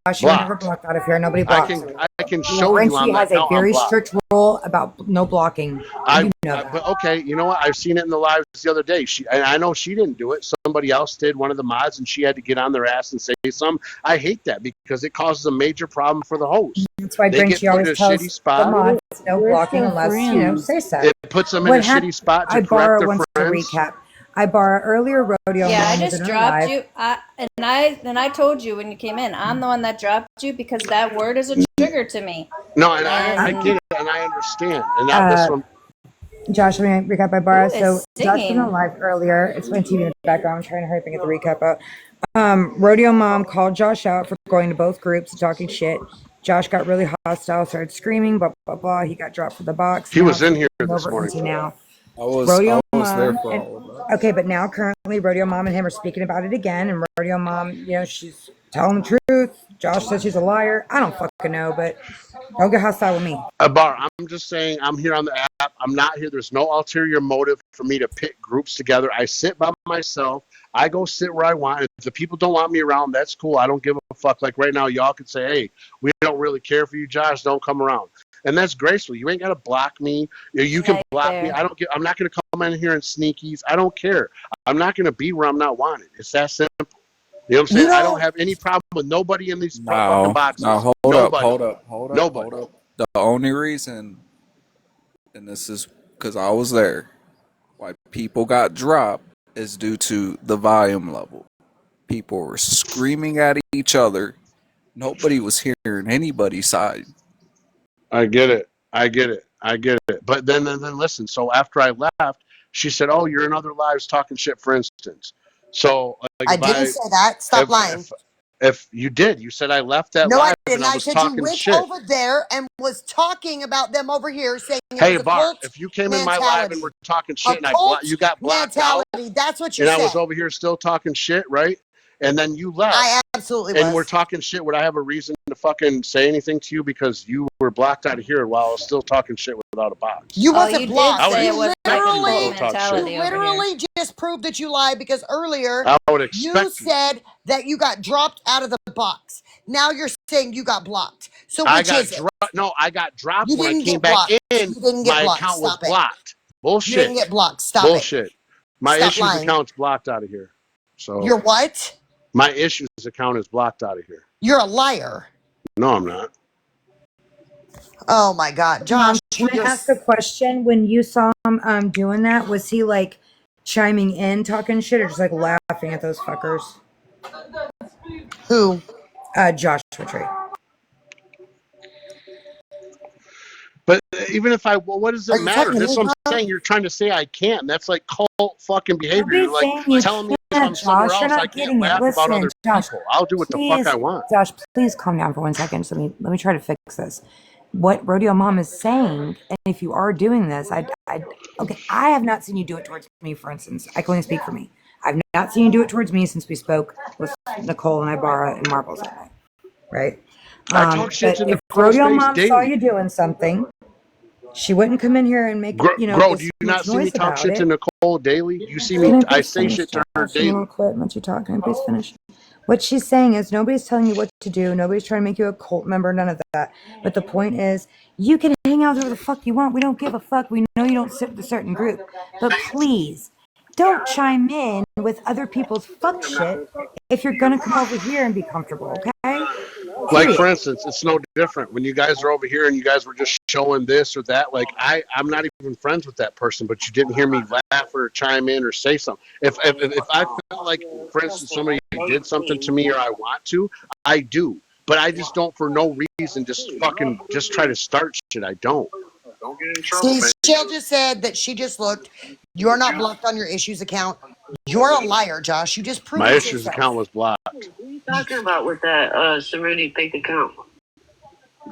Josh, you were never Blocked. blocked out of here. Nobody I blocks. can show you on Frenchie has that. a No, I'm very blocked. strict rule about no blocking. You know that. But okay, you know what? I've seen it in the lives the other day. And I know she didn't do it. Somebody else did, one of the mods, and she had to get on their ass and say something. I hate that because it causes a major problem for the host. That's why They get Frenchie put always in a tells shitty the spot. mods no We're blocking still unless, friends. say so. It puts them in What a hap- shitty spot to I correct borrow their wants to friends. recap. I borrow earlier Rodeo Yeah, I Mom was just in her dropped live. you. I told you when you came in. I'm the one that dropped you because that word is a trigger to me. No, and I And get it, and I understand. And that's what Josh, let me recap. I borrow. who So is Josh was singing? on live earlier. It's my TV in the background. I'm trying to hurry up and get the recap out. Rodeo Mom called Josh out for going to both groups and talking shit. Josh got really hostile, started screaming, blah blah blah. He got dropped from the box. he Now was in it's here moving this over morning. into now. I was Rodeo there Mom for and, all of that. okay, but now currently Rodeo Mom and him are speaking about it again, and Rodeo Mom, she's telling the truth. Josh says she's a liar. I don't fucking know, but don't get hostile with me. Bar, I'm just saying I'm here on the app. I'm not here. There's no ulterior motive for me to pit groups together. I sit by myself. I go sit where I want. If the people don't want me around, that's cool. I don't give a fuck. Like right now, y'all could say, hey, we don't really care for you, Josh. Don't come around. and that's graceful. You ain't gotta block me. You can Right block me. there. I'm not gonna come in here and sneakies. I don't care. I'm not gonna be where I'm not wanted. It's that simple. You know what I'm saying? You I don't know, have any problem with nobody in these fucking No, boxes. hold Nobody. up. The only reason, and this is because I was there, why people got dropped is due to the volume level. People were screaming at each other. Nobody was hearing anybody's side. I get it. But then listen. So after I left, she said, "Oh, you're in other lives talking shit." For instance, so like I didn't say that. Stop lying. if you did, you said I left that No, I live didn't. and I I was said you talking went shit. over there and was talking about them over here, saying it Hey, was a Bart, cult if you came in my live mentality. and were talking A shit and cult you got blocked out, mentality. That's what you and I said. was over here still talking shit, right? And then you left. I absolutely And we're was. talking shit. Would I have a reason to fucking say anything to you because you were blocked out of here while I was still talking shit without a box? You Oh, wasn't you did blocked. I would say it You was like a expect you to cult still literally, talk shit. mentality you over here. literally just proved that you lied because earlier I would you expect you. said that you got dropped out of the box. Now you're saying you got blocked. So I which got is it? dropped. No, I got dropped You when I didn't came get back blocked. in. You didn't get My blocked. account was Stop it. blocked. You didn't Bullshit. get blocked. Stop it. Bullshit. My Stop issues lying. account's blocked out of here. So You're what? my issues account is blocked out of here. You're a liar. No, I'm not. Oh my God, Mom, Josh, can I you're ask a question? When you saw him doing that, was he like chiming in, talking shit, or just like laughing at those fuckers? who? Joshua Tree. But even if what does Are it you matter? talking to That's me, what I'm huh? saying. You're trying to say I can't. That's like cult fucking behavior. Nobody's You're like saying you telling me if I'm can't, somewhere Josh. You're else, I not can't getting it. laugh about Listen, other Josh, people. I'll do what the fuck I want. Josh, please calm down for 1 second. So let me try to fix this. What Rodeo Mom is saying, and if you are doing this, okay, I have not seen you do it towards me, for instance. I can only speak for me. I've not seen you do it towards me since we spoke with Nicole and Ibarra and Marbles that night, right? I talk shit But to if Nicole's Rodeo face Mom saw daily. you doing something, she wouldn't come in here and make Grow, do this you much not see me noise talk about shit to it. Nicole daily? You see me, Can I I please say finish, shit to her Josh? And then I'll daily. quit and let you talk. Can I please finish? What she's saying is nobody's telling you what to do. Nobody's trying to make you a cult member. None of that. But the point is, you can hang out whoever the fuck you want. We don't give a fuck. We know you don't sit with a certain group. But please, don't chime in with other people's fuck shit if you're gonna come over here and be comfortable, okay? Like, Period. for instance, it's no different when you guys are over here and you guys were just showing this or that. Like, I'm not even friends with that person, but you didn't hear me laugh or chime in or say something. If I felt like, for instance, somebody did something to me or I want to, I do. But I just don't, for no reason, just try to start shit. I don't. Don't get in trouble, See, man. Shell just said that she just looked. You're not blocked on your issues account. You're a liar, Josh. You just proved My it issues yourself. account was blocked. What are you talking about with that Serenity fake account?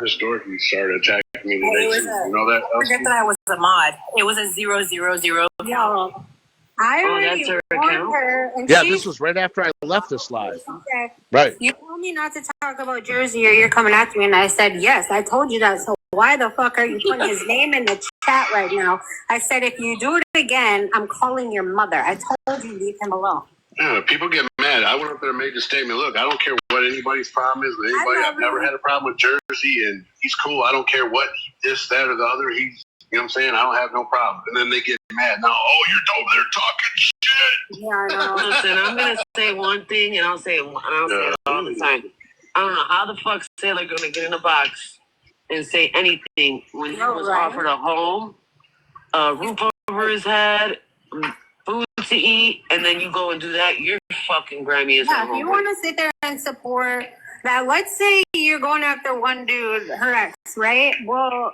This Dorothy started attacking me It today. was You know that? forget that I was a mod. It was a 000 account. I Oh, already that's her warned account? her, and Yeah, she this was right after I left this live. said, Right. "You told me not to talk about Jersey, or you're coming after me." And I said, "Yes, I told you that. So why the fuck are you putting his name in the chat right now?" I said, "If you do it again, I'm calling your mother." I told you, leave him alone. Yeah, people get mad. I went up there and made the statement. Look, I don't care what anybody's problem is with anybody. I've never had a problem with Jersey, and he's cool. I don't care what this, that, or the other. He's, you know what I'm saying? I don't have no problem. And then they get mad. Now, oh, you're over there talking shit. Yeah, I know. Listen, I'm gonna say one thing, and I'll say it all the time. I don't know how the fuck Sailor gonna get in a box and say anything when he was offered a home, a roof over his head, food to eat, and then you go and do that. You're fucking grimy as hell. Yeah, if you want to sit there and support that, let's say you're going after one dude, her ex, right? Well,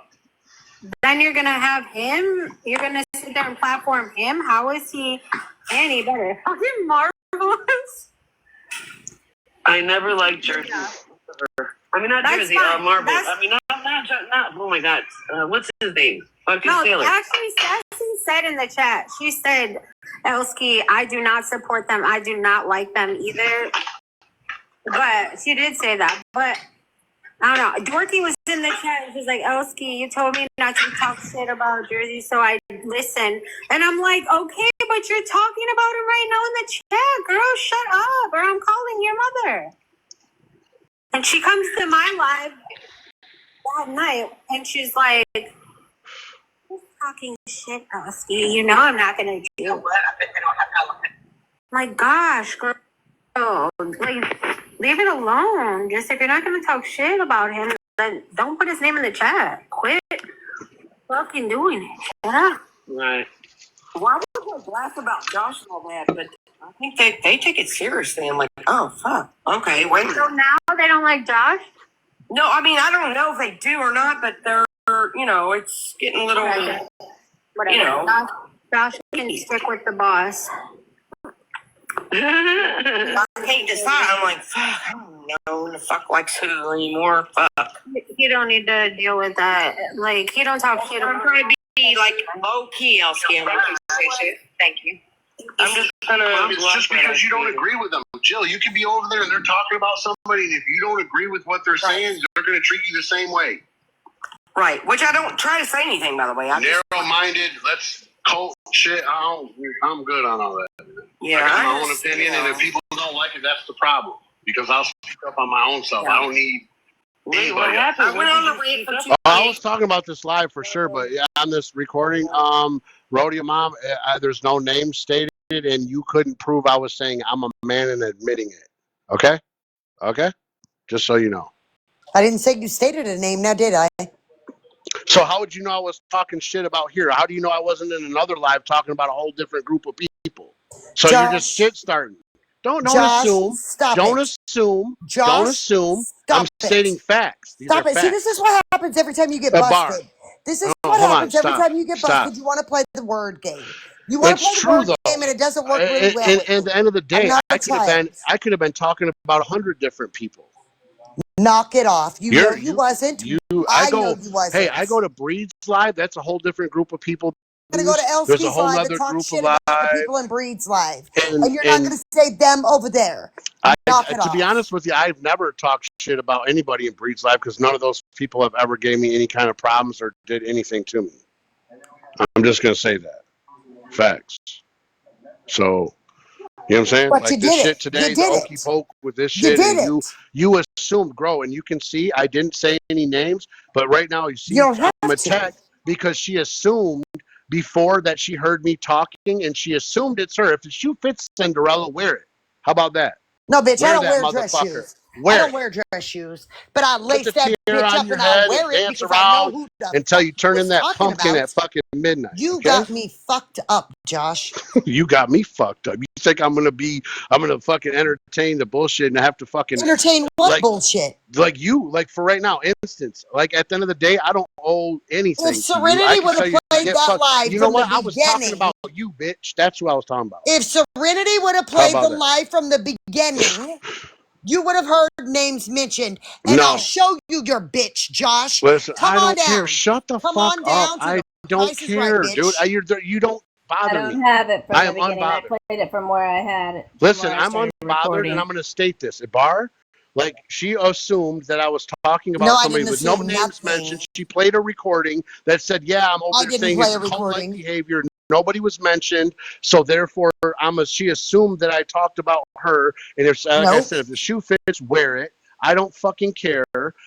then you're gonna have him. You're gonna sit there and platform him. How is he any better? Fucking marvelous. I never liked Jersey. I mean, not That's Jersey, fine. Marble. That's- I mean, not. Oh my God, what's his name? Fucking No, Sailor. actually, Sassy said in the chat. She said, "Elsky, I do not support them. I do not like them either." But she did say that. But I don't know. Dorothy was in the chat and she's like, "Elsky, you told me not to talk shit about Jersey, so I listened." And I'm like, "Okay, but you're talking about it right now in the chat, girl. Shut up, or I'm calling your mother." And she comes to my live at night, and she's like, "Who's talking shit, Dusty? You know I'm not gonna do it." My gosh, girl, like leave it alone. Just if you're not gonna talk shit about him, then don't put his name in the chat. Quit fucking doing it. Shut up. Right. Why would they laugh about Josh and all that? But I think they take it seriously. I'm like, oh fuck. Okay, wait a minute. So now they don't like Josh? No, I mean I don't know if they do or not, but they're it's getting a little Whatever. Josh can stick with the boss. I can't decide. I'm like, fuck, I don't know the fuck likes who anymore. Fuck. You don't need to deal with that. Like, you don't talk shit. I'm trying to be like low key, Elskie. I'm like, Thank you. I'm just gonna. It's just because you don't agree with them. Jill, you can be over there and they're talking about somebody, and if you don't agree with what they're saying, they're going to treat you the same way. Right, which I don't try to say anything, by the way. Narrow-minded, let's cult shit. I'm good on all that. Yeah, I got my own opinion, and if people don't like it, that's the problem. Because I'll speak up on my own self. Yeah. I don't need anybody else. I went on the rant for 2 I was talking about this live for sure, but yeah, on this recording, Rodeo Mom, there's no name stated, and you couldn't prove I was saying I'm a man and admitting it. Okay? Okay? Just so you know. I didn't say you stated a name, now did I? So how would you know I was talking shit about here? How do you know I wasn't in another live talking about a whole different group of people? So Josh, you're just shit starting. Don't Josh, assume. Stop don't it. assume. Josh, don't assume. stop I'm it. stating facts. These Stop are it. facts. See, this is what happens every time you get Bar. busted. This is what hold on, happens every stop. time you get busted. Stop. You want to play the word game. You want to It's play the true, word game, and it doesn't work really well. And with at you. the end of the day, I'm not a I could have been talking about 100 different people. Knock it off. You know you wasn't. I know you wasn't. Hey, I go to Breed's Live. That's a whole different group of people. You're going to go to There's a Elske's whole Live other and talk group shit of about the live. people in Breed's Live. And you're not going to say them over there. Knock it off. To be honest with you, I've never talked shit about anybody in Breed's Live because none of those people have ever gave me any kind of problems or did anything to me. I'm just going to say that. Facts. So, you know what I'm saying? But like you this did shit it. today, You the did okey it. poke with this You shit, did and it. you assumed, grow, and you can see I didn't say any names, but right now you see You don't have I'm to. attacked because she assumed before that she heard me talking, and she assumed it's her. If the shoe fits Cinderella, wear it. How about that? No, bitch, I don't that wear dress motherfucker. shoes. Wear I don't it. wear dress shoes, but I Put lace the that tiara bitch on up your and I'll head wear and it dance because I know around who the until you fuck turn was in that talking pumpkin about. at fucking midnight. You Okay? got me fucked up, Josh. You got me fucked up. You think I'm gonna fucking entertain the bullshit and have to fucking Entertain what bullshit? Like for right now, instance, like at the end of the day, I don't owe anything If to you. I Serenity can would tell have you to played get that fucked. live You know from what? the I was talking beginning, about you, bitch. That's what I was talking about. if Serenity would have How played about the that? live from the beginning, you would have heard names mentioned. And I'll No. show you your bitch, Josh. Listen, Come I on don't care. down. Shut the Come fuck on up. down to I the don't Price is Right, care, bitch. dude. You don't I bother don't me. have it from I the am beginning. I unbothered. played it from where I had it. Listen, where I I'm started unbothered, recording. and I'm going to state this. Bar, like, she assumed that I was talking about No, I somebody didn't with no assume names nothing. mentioned. She played a recording that said, yeah, I'm over I there didn't saying play it's a cult-like recording. behavior. Nobody was mentioned, so therefore, she assumed that I talked about her, and if, like I Nope. said, if the shoe fits, wear it. I don't fucking care.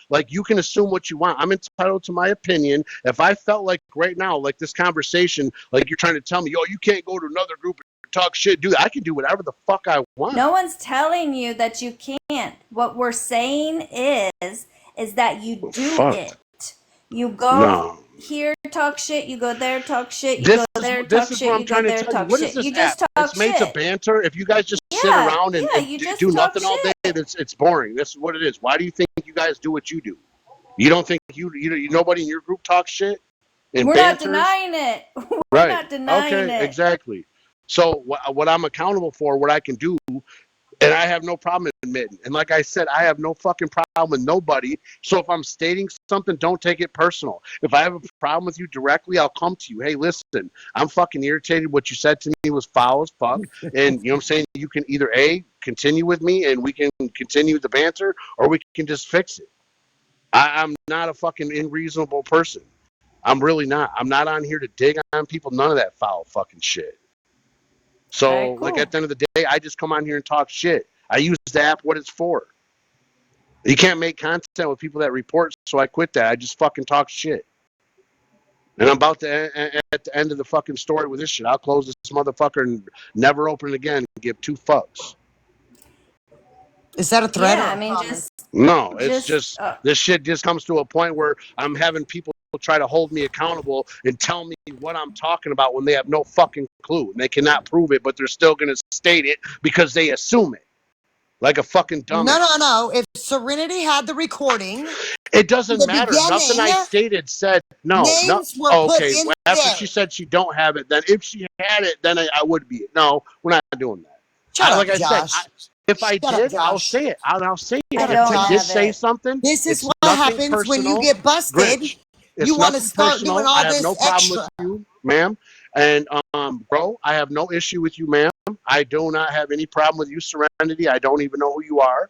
Like, you can assume what you want. I'm entitled to my opinion. If I felt like right now, like this conversation, like you're trying to tell me, oh, you can't go to another group and talk shit, dude, I can do whatever the fuck I want. No one's telling you that you can't. What we're saying is that you do Fuck. it. You go here, talk shit. You go there, talk shit. You go there, talk shit. You go there, talk shit. You just talk It's made to shit. banter. If you guys just sit Yeah, around and, yeah, and you just do talk nothing all day, shit. it's boring. This is what it is. Why do you think you guys do what you do? You don't think you nobody in your group talks shit? And We're banters? not denying it. We're Right. not denying Okay, it. exactly. So what I'm accountable for, what I can do, and I have no problem admitting. And like I said, I have no fucking problem with nobody. So if I'm stating something, don't take it personal. If I have a problem with you directly, I'll come to you. Hey, listen, I'm fucking irritated. What you said to me was foul as fuck. And you know what I'm saying? You can either A, continue with me and we can continue the banter, or we can just fix it. I'm not a fucking unreasonable person. I'm really not. I'm not on here to dig on people. None of that foul fucking shit. So, All right, cool. like, at the end of the day, I just come on here and talk shit. I use the app what it's for. You can't make content with people that report, so I quit that. I just fucking talk shit. And I'm about to at the end of the fucking story with this shit. I'll close this motherfucker and never open it again and give two fucks. Is that a threat? Yeah, or I mean, promise? No, it's just this shit just comes to a point where I'm having people try to hold me accountable and tell me what I'm talking about when they have no fucking clue. And they cannot prove it, but they're still going to state it because they assume it. Like a fucking dumbass. No. If Serenity had the recording, it doesn't matter. beginning, Nothing I stated said no. names were Oh, put okay. in Well, after there. she said she don't have it, then if she had it, then I would be. No, we're not doing that. Shut up, like Josh. I said, if I Shut up, did, I'll Josh. say it. I'll say it. I If don't I have did say it. something, This is it's what nothing happens when you personal. get busted. Grinch, it's You want to nothing start personal. doing all I have this no problem extra. with you, ma'am. And bro, I have no issue with you, ma'am. I do not have any problem with you, Serenity. I don't even know who you are.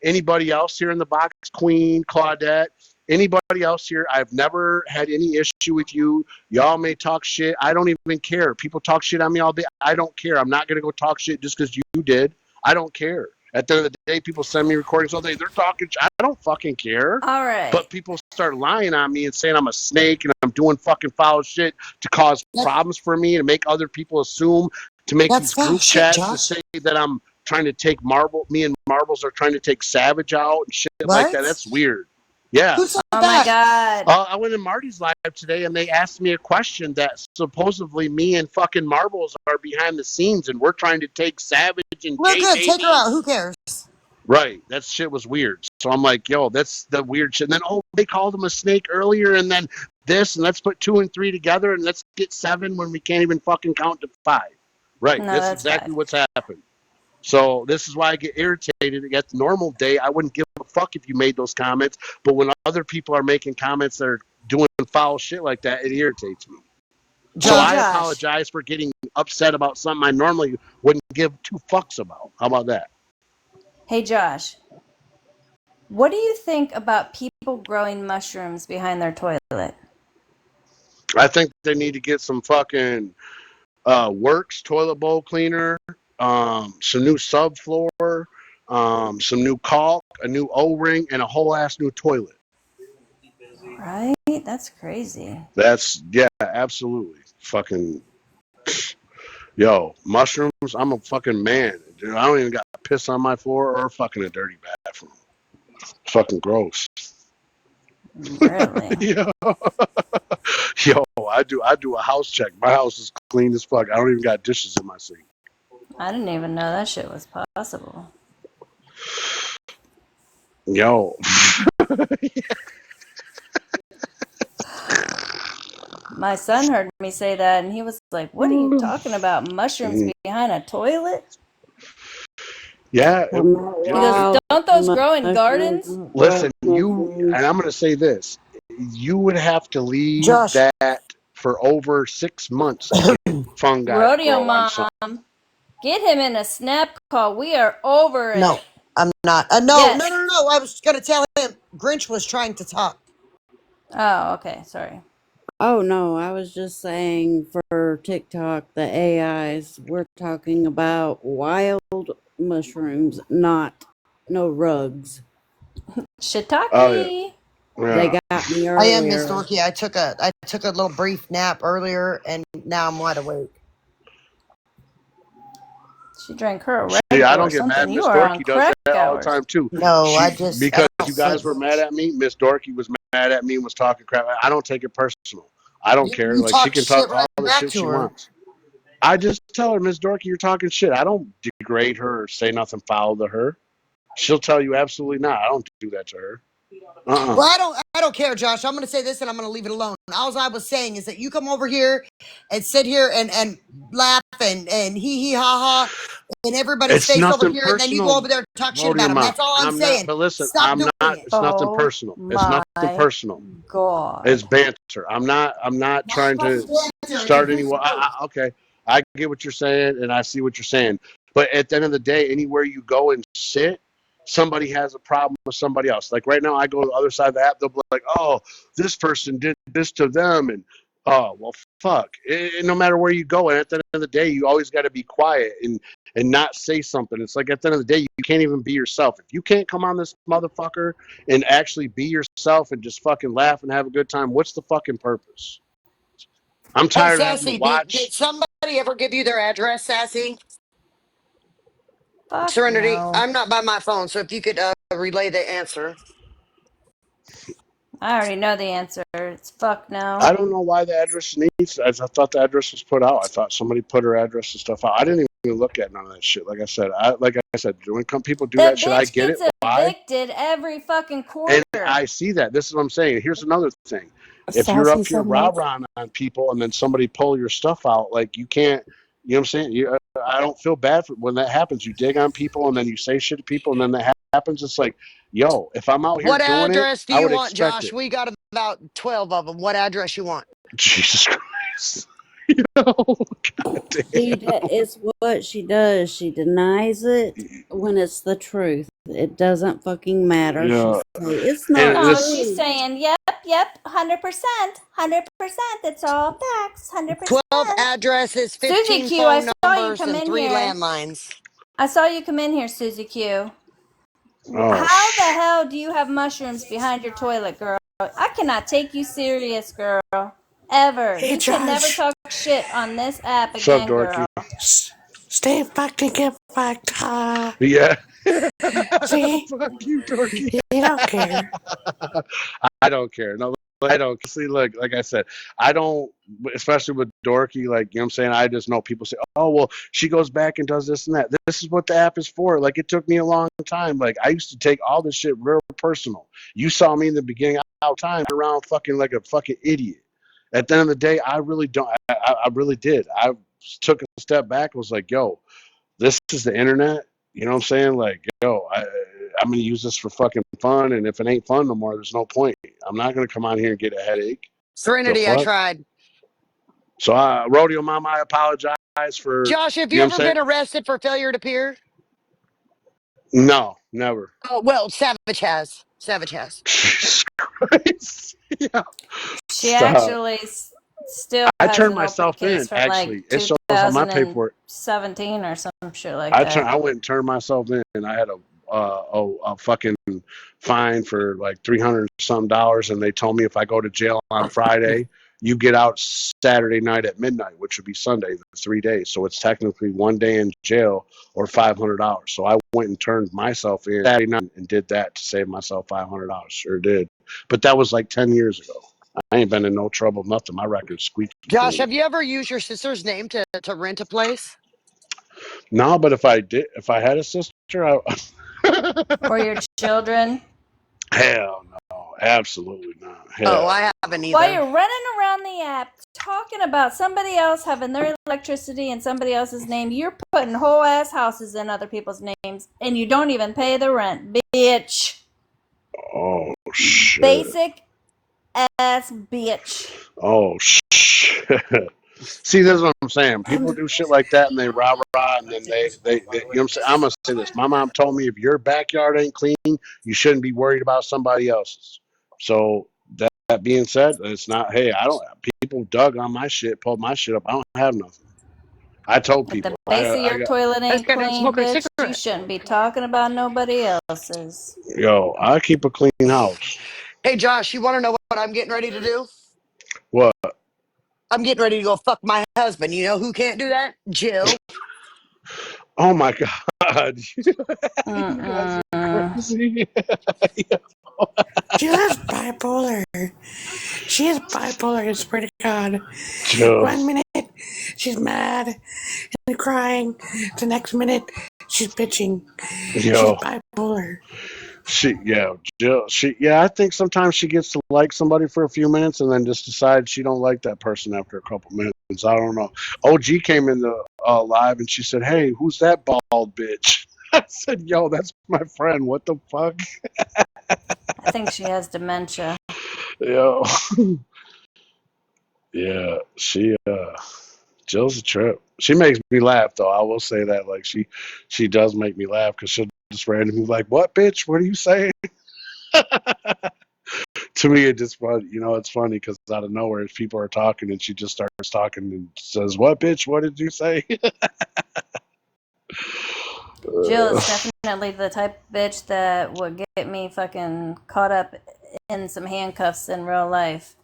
Anybody else here in the box, Queen, Claudette, anybody else here, I've never had any issue with you. Y'all may talk shit. I don't even care. People talk shit on me all day. I don't care. I'm not going to go talk shit just because you did. I don't care. At the end of the day, people send me recordings all day. They're talking. I don't fucking care. All right. But people start lying on me and saying I'm a snake and I'm doing fucking foul shit to cause problems for me and make other people assume, to make these group chats to say that I'm trying to take me and Marbles are trying to take Savage out and shit like that. That's weird. Yeah. Who said Oh that? my God. I went in Marty's live today and they asked me a question that supposedly me and fucking Marbles are behind the scenes and we're trying to take Savage and We're good. J-Baby. Take her out. Who cares? Right. That shit was weird. So I'm like, yo, that's the weird shit. And then, they called him a snake earlier and then this and let's put 2 and 3 together and let's get 7 when we can't even fucking count to 5. Right. No, that's that's exactly 5. what's happened. So this is why I get irritated. At the normal day, I wouldn't give a fuck if you made those comments. But when other people are making comments that are doing foul shit like that, it irritates me. So I apologize for getting upset about something I normally wouldn't give 2 fucks about. How about that? Hey, Josh. What do you think about people growing mushrooms behind their toilet? I think they need to get some fucking Works toilet bowl cleaner, some new subfloor, some new caulk, a new O-ring, and a whole ass new toilet. Right? That's crazy. Yeah, absolutely. Fucking, yo, mushrooms, I'm a fucking man. Dude, I don't even got piss on my floor or fucking a dirty bathroom. Fucking gross. Really? Yo, I do a house check. My house is clean as fuck. I don't even got dishes in my sink. I didn't even know that shit was possible. Yo. My son heard me say that and he was like, what are you talking about? Mushrooms behind a toilet? Yeah. He goes, don't those grow in gardens? Listen, and I'm going to say this. You would have to leave that for over 6 months to get fungi. Rodeo Mom, get him in a snap call. We are over it. No, I'm not. No. I was going to tell him Grinch was trying to talk. Oh, okay. Sorry. Oh, no, I was just saying for TikTok, the AIs, we're talking about wild mushrooms, no rugs. Shiitake. Oh, yeah. They got me earlier. I am Miss Dorky. I took a little brief nap earlier, and now I'm wide awake. She drank her a Red See, I Bull don't or get mad. something. Miss You are on Dorky does crack that all hours. the time too. No, because you guys were mad at me. Miss Dorky was mad at me and was talking crap. I don't take it personal. I don't care. You Like she can talk right all the back shit to she her. wants. I just tell her, Miss Dorky, you're talking shit. I don't degrade her or say nothing foul to her. She'll tell you absolutely not. I don't do that to her. Well, I don't care, Josh. I'm going to say this and I'm going to leave it alone. All I was saying is that you come over here and sit here and laugh and hee ha ha and everybody's face over here, and then you go over there and talk shit about them. That's all I'm saying. But listen, Stop doing it. It's nothing personal. It's nothing personal. God. It's banter. I'm not trying to start anyone. Okay, I get what you're saying and I see what you're saying. But at the end of the day, anywhere you go and sit, somebody has a problem with somebody else. Like right now, I go to the other side of the app, they'll be like, oh, this person did this to them. And, oh, well, fuck? No matter where you go, and at the end of the day, you always got to be quiet and not say something. It's like at the end of the day, you can't even be yourself. If you can't come on this motherfucker and actually be yourself and just fucking laugh and have a good time, what's the fucking purpose? I'm tired of having to watch. Did somebody ever give you their address, Sassy? Fuck Serenity, no. I'm not by my phone, so if you could relay the answer. I already know the answer. It's fuck no. I don't know why the address needs. I thought the address was put out. I thought somebody put her address and stuff out. I didn't even look at none of that shit. Like I said, when people do that shit, I get it. Bitch Why? gets evicted every fucking quarter. And I see that. This is what I'm saying. Here's another thing. If you're up here rah-rahing on people and then somebody pull your stuff out, like you can't, you know what I'm saying? I don't feel bad for when that happens. You dig on people and then you say shit to people and then that happens. It's like, yo, if I'm out here What doing address it, do I you would want, expect Josh? it. We got about 12 of them. What address you want? Jesus Christ. God damn. It's what she does. She denies it when it's the truth. It doesn't fucking matter. Yeah. It's not. No, she's saying, yep, 100%, 100%. It's all facts, 100%. 12 addresses, 15 Susie Q, phone I saw you numbers, come and in 3 here. landlines. I saw you come in here, Susie Q. Oh, How the hell do you have mushrooms behind your toilet, girl? I cannot take you serious, girl. Ever. Hey, You can never Josh. talk shit on this app What's up, again, Dorky? girl. Stay fucked and get fucked. Yeah. See? Fuck you, Dorky. You don't care. I don't care. No, I don't. See, look, like I said, I don't, especially with Dorky, like, you know what I'm saying? I just know people say, oh, well, she goes back and does this and that. This is what the app is for. Like, it took me a long time. Like, I used to take all this shit real personal. You saw me in the beginning, out time around fucking like a fucking idiot. At the end of the day, I really don't. I really did. I took a step back and was like, yo, this is the internet. You know what I'm saying? Like, yo, I'm going to use this for fucking fun. And if it ain't fun no more, there's no point. I'm not going to come on here and get a headache. Serenity, I tried. So, Rodeo Mama, I apologize for. Josh, have you ever been arrested for failure to appear? No, never. Oh, well, Savage has. Savage has. Jesus Christ. Yeah. She actually still I has turned an myself open case in, from actually. like It shows on my paperwork. 2017 or some shit like that. I went and turned myself in, and I had a fucking fine for like $300-something, and they told me if I go to jail on Friday, you get out Saturday night at midnight, which would be Sunday, the 3 days. So it's technically 1 day in jail or $500. So I went and turned myself in Saturday night and did that to save myself $500. Sure did. But that was like 10 years ago. I ain't been in no trouble, nothing. My record's squeaky. Josh, have you ever used your sister's name to rent a place? No, but if I had a sister, Or your children? Hell no, absolutely not. Hell. I haven't either. While you're running around the app talking about somebody else having their electricity in somebody else's name, you're putting whole ass houses in other people's names, and you don't even pay the rent, bitch. Oh shit. Basic ass bitch. Oh shit. See, this is what I'm saying. People do shit like that and they rah and then they you know what I'm saying? I'm gonna say this. My mom told me if your backyard ain't clean, you shouldn't be worried about somebody else's. So that being said, it's not. Hey, people dug on my shit, pulled my shit up. I don't have nothing. I told people. If the base of your toilet ain't clean, bitch, you shouldn't be talking about nobody else's. Yo, I keep a clean house. Hey, Josh, you want to know what I'm getting ready to do? What? I'm getting ready to go fuck my husband. You know who can't do that? Jill. Oh my God. You guys are crazy. Jill is bipolar. She is bipolar, I swear to God. Jill. 1 minute, she's mad and crying. The next minute, she's bitching. Yo. She's bipolar. I think sometimes she gets to like somebody for a few minutes and then just decides she don't like that person after a couple minutes. I don't know. OG came in the live and she said, "Hey, who's that bald bitch?" I said, "Yo, that's my friend. What the fuck?" I think she has dementia. Yo. Yeah, Jill's a trip. She makes me laugh though. I will say that. Like she does make me laugh because she'll just randomly be like, "What, bitch? What are you saying?" To me, it just fun. It's funny because out of nowhere, people are talking, and she just starts talking and says, "What, bitch? What did you say?" Jill is definitely the type of bitch that would get me fucking caught up in some handcuffs in real life.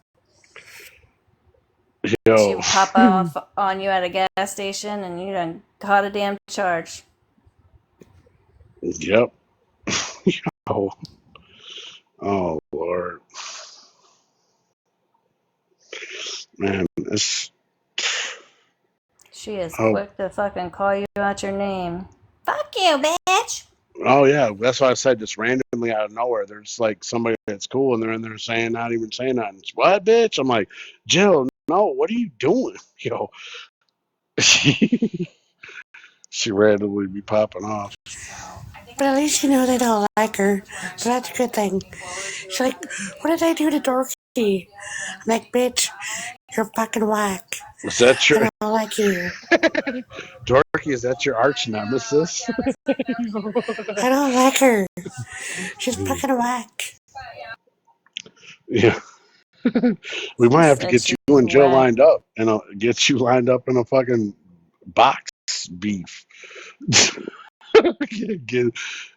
She Yo, would pop off on you at a gas station and you done caught a damn charge. yep. Oh, oh Lord, man, it's She is oh, quick to fucking call you out your name. Fuck you, bitch! oh yeah. That's why I said just randomly out of nowhere. There's like somebody that's cool, and they're in there saying, not even saying nothing. It's, what, bitch? I'm like, Jill, no, what are you doing? Yo, she randomly be popping off. But at least you know they don't like her, so that's a good thing. She's like, what did I do to Dorothy? I'm like, bitch, you're fucking whack. Is that I your don't like you. Dorky? Is that your arch nemesis? I don't like her. She's fucking whack. Yeah. We might have to Said get she's you and Jill whack. lined up, and get you lined up in a fucking box beef.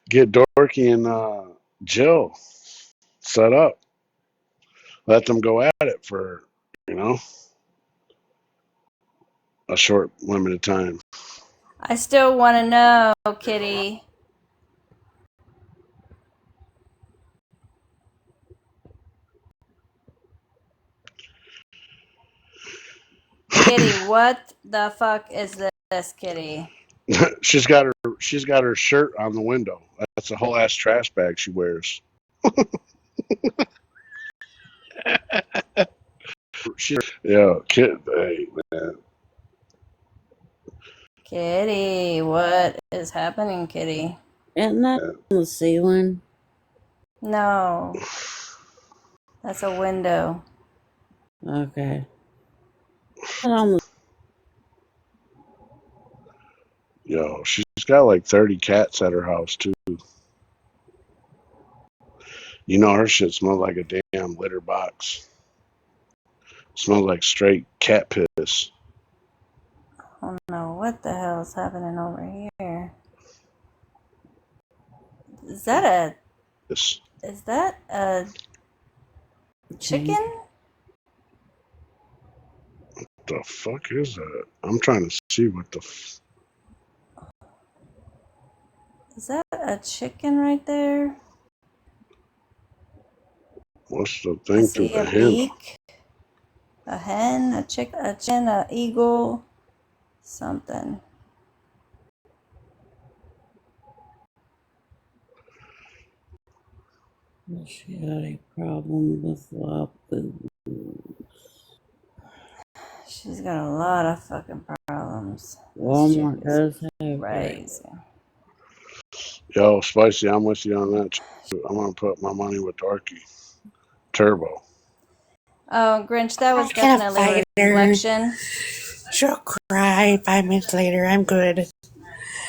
get Dorky and Jill set up. Let them go at it for a short limited time. I still want to know, Kitty. Kitty, what the fuck is this, Kitty? she's got her shirt on the window. That's a whole ass trash bag she wears. Hey man. Kitty, what is happening, Kitty? Isn't that on the ceiling? No, that's a window. Okay. On the Yo, she's got like 30 cats at her house too. Her shit smells like a damn litter box. Smells like straight cat piss. Oh no, what the hell is happening over here? Is that a chicken? What the fuck is that? I'm trying to see what the Is that a chicken right there? what's the I thing see through a the hen? beak, a hen, a chicken, a eagle, something. She had a problem with Lapu. She's got a lot of fucking problems. Walmart does have crazy. Yo, Spicy, I'm with you on that too. I'm gonna put my money with Darky. Turbo. Oh, Grinch, that was I can't definitely fight a her. reflection. She'll cry 5 minutes later. I'm good.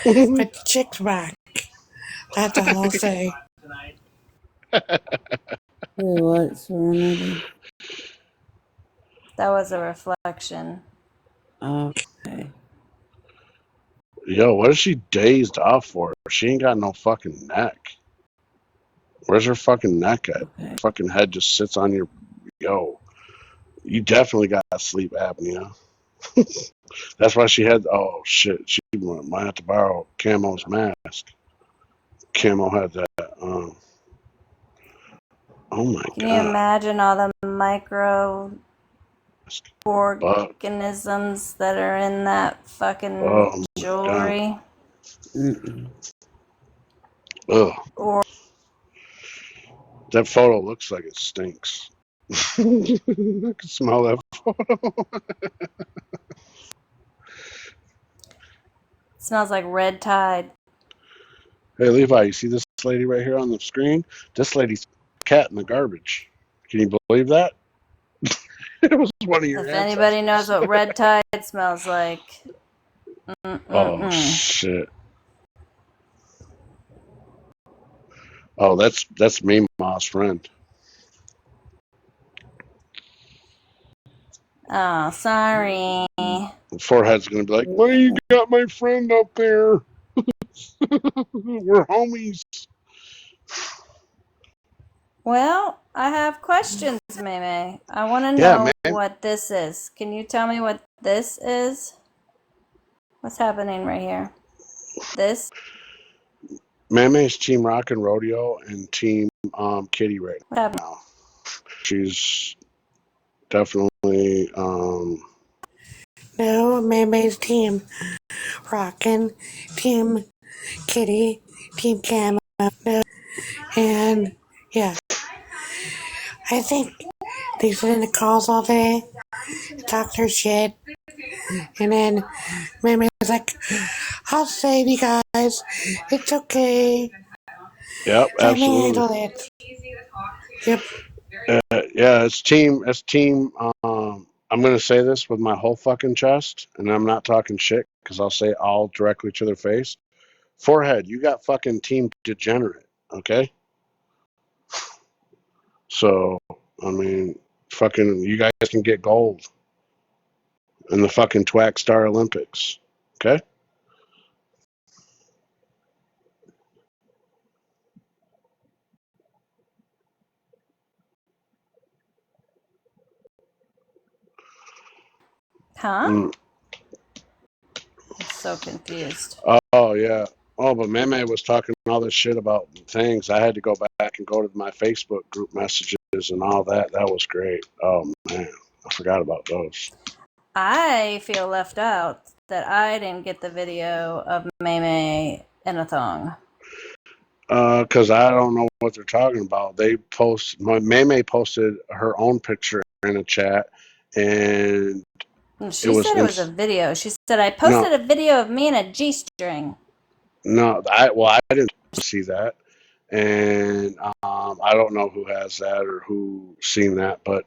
But the chick's whack. That's all I'll say. What, Serenity? That was a reflection. Okay. Yo, what is she dazed off for? She ain't got no fucking neck. Where's her fucking neck at? Okay. Fucking head just sits on your. Yo, you definitely got sleep apnea. That's why she had. Oh shit, she might have to borrow Camo's mask. Camo had that. Oh my Can you god. imagine all the microorganisms that are in that fucking Oh my jewelry? Ugh. Or That photo looks like it stinks. I can smell that photo. it smells like red tide. Hey Levi, you see this lady right here on the screen? This lady's cat in the garbage. Can you believe that? It was one of your If ancestors. anybody knows what red tide smells like. Oh shit. Oh, that's me, Ma's friend. Oh, sorry. Forehead's gonna be like, why you got my friend up there? We're homies. Well, I have questions, Meme. I want to Yeah, know man. what this is. Can you tell me what this is? What's happening right here? This? Mame's Team Rock and Rodeo and Team Kitty right What happened? now. She's definitely No, Maymay's team. Rockin', Team Kitty, Team Camo. No, and yeah. I think they sit in the calls all day, talk their shit, and then Maymay's like, I'll save you guys. It's okay. yep, Let me absolutely. handle it. Yep. Yeah, it's team. I'm gonna say this with my whole fucking chest, and I'm not talking shit because I'll say it all directly to their face. Forehead, you got fucking Team Degenerate, okay? So I mean, fucking, you guys can get gold in the fucking Twack Star Olympics, okay? Huh? Mm. I'm so confused. Oh yeah. Oh, but Meme was talking all this shit about things. I had to go back and go to my Facebook group messages and all that. That was great. Oh man, I forgot about those. I feel left out that I didn't get the video of Meme in a thong. Because I don't know what they're talking about. Meme posted her own picture in a chat, and She said it was a video. She said, I posted a video of me in a G-string. no. I didn't see that, and I don't know who has that or who seen that, but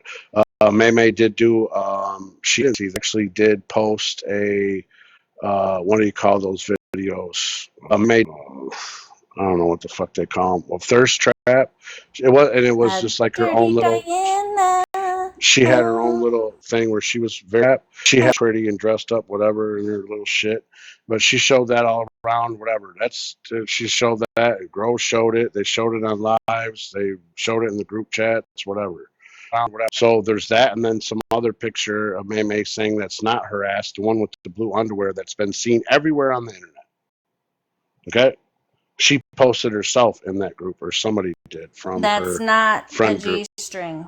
Meme did do. She actually did post a. What do you call those videos? I don't know what the fuck they call them. Well, thirst trap. It was just like her own little. Diana. She had her own little thing where she was very. She had pretty and dressed up, whatever, in her little shit. But she showed that all around, whatever. She showed that. Grove showed it. They showed it on lives. They showed it in the group chats, whatever. So there's that, and then some other picture of Meme saying that's not her ass, the one with the blue underwear that's been seen everywhere on the internet. Okay. She posted herself in that group, or somebody did from That's her not friend a group. G-string.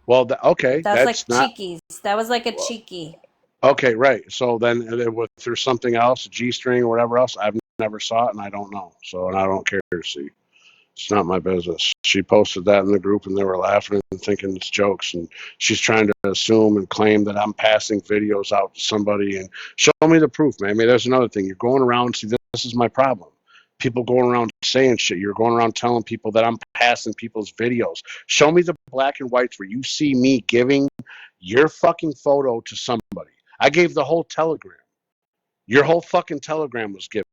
Well, okay, That's that's like not. cheekies. That was like a cheeky. Okay, right. So then there's something else, a G-string or whatever else. I've never saw it, and I don't know. So, and I don't care to see. It's not my business. She posted that in the group, and they were laughing and thinking it's jokes. And she's trying to assume and claim that I'm passing videos out to somebody. And show me the proof, man. I mean, there's another thing. You're going around. See, this is my problem. People going around saying shit. You're going around telling people that I'm passing people's videos. Show me the black and whites where you see me giving your fucking photo to somebody. I gave the whole telegram. Your whole fucking telegram was given.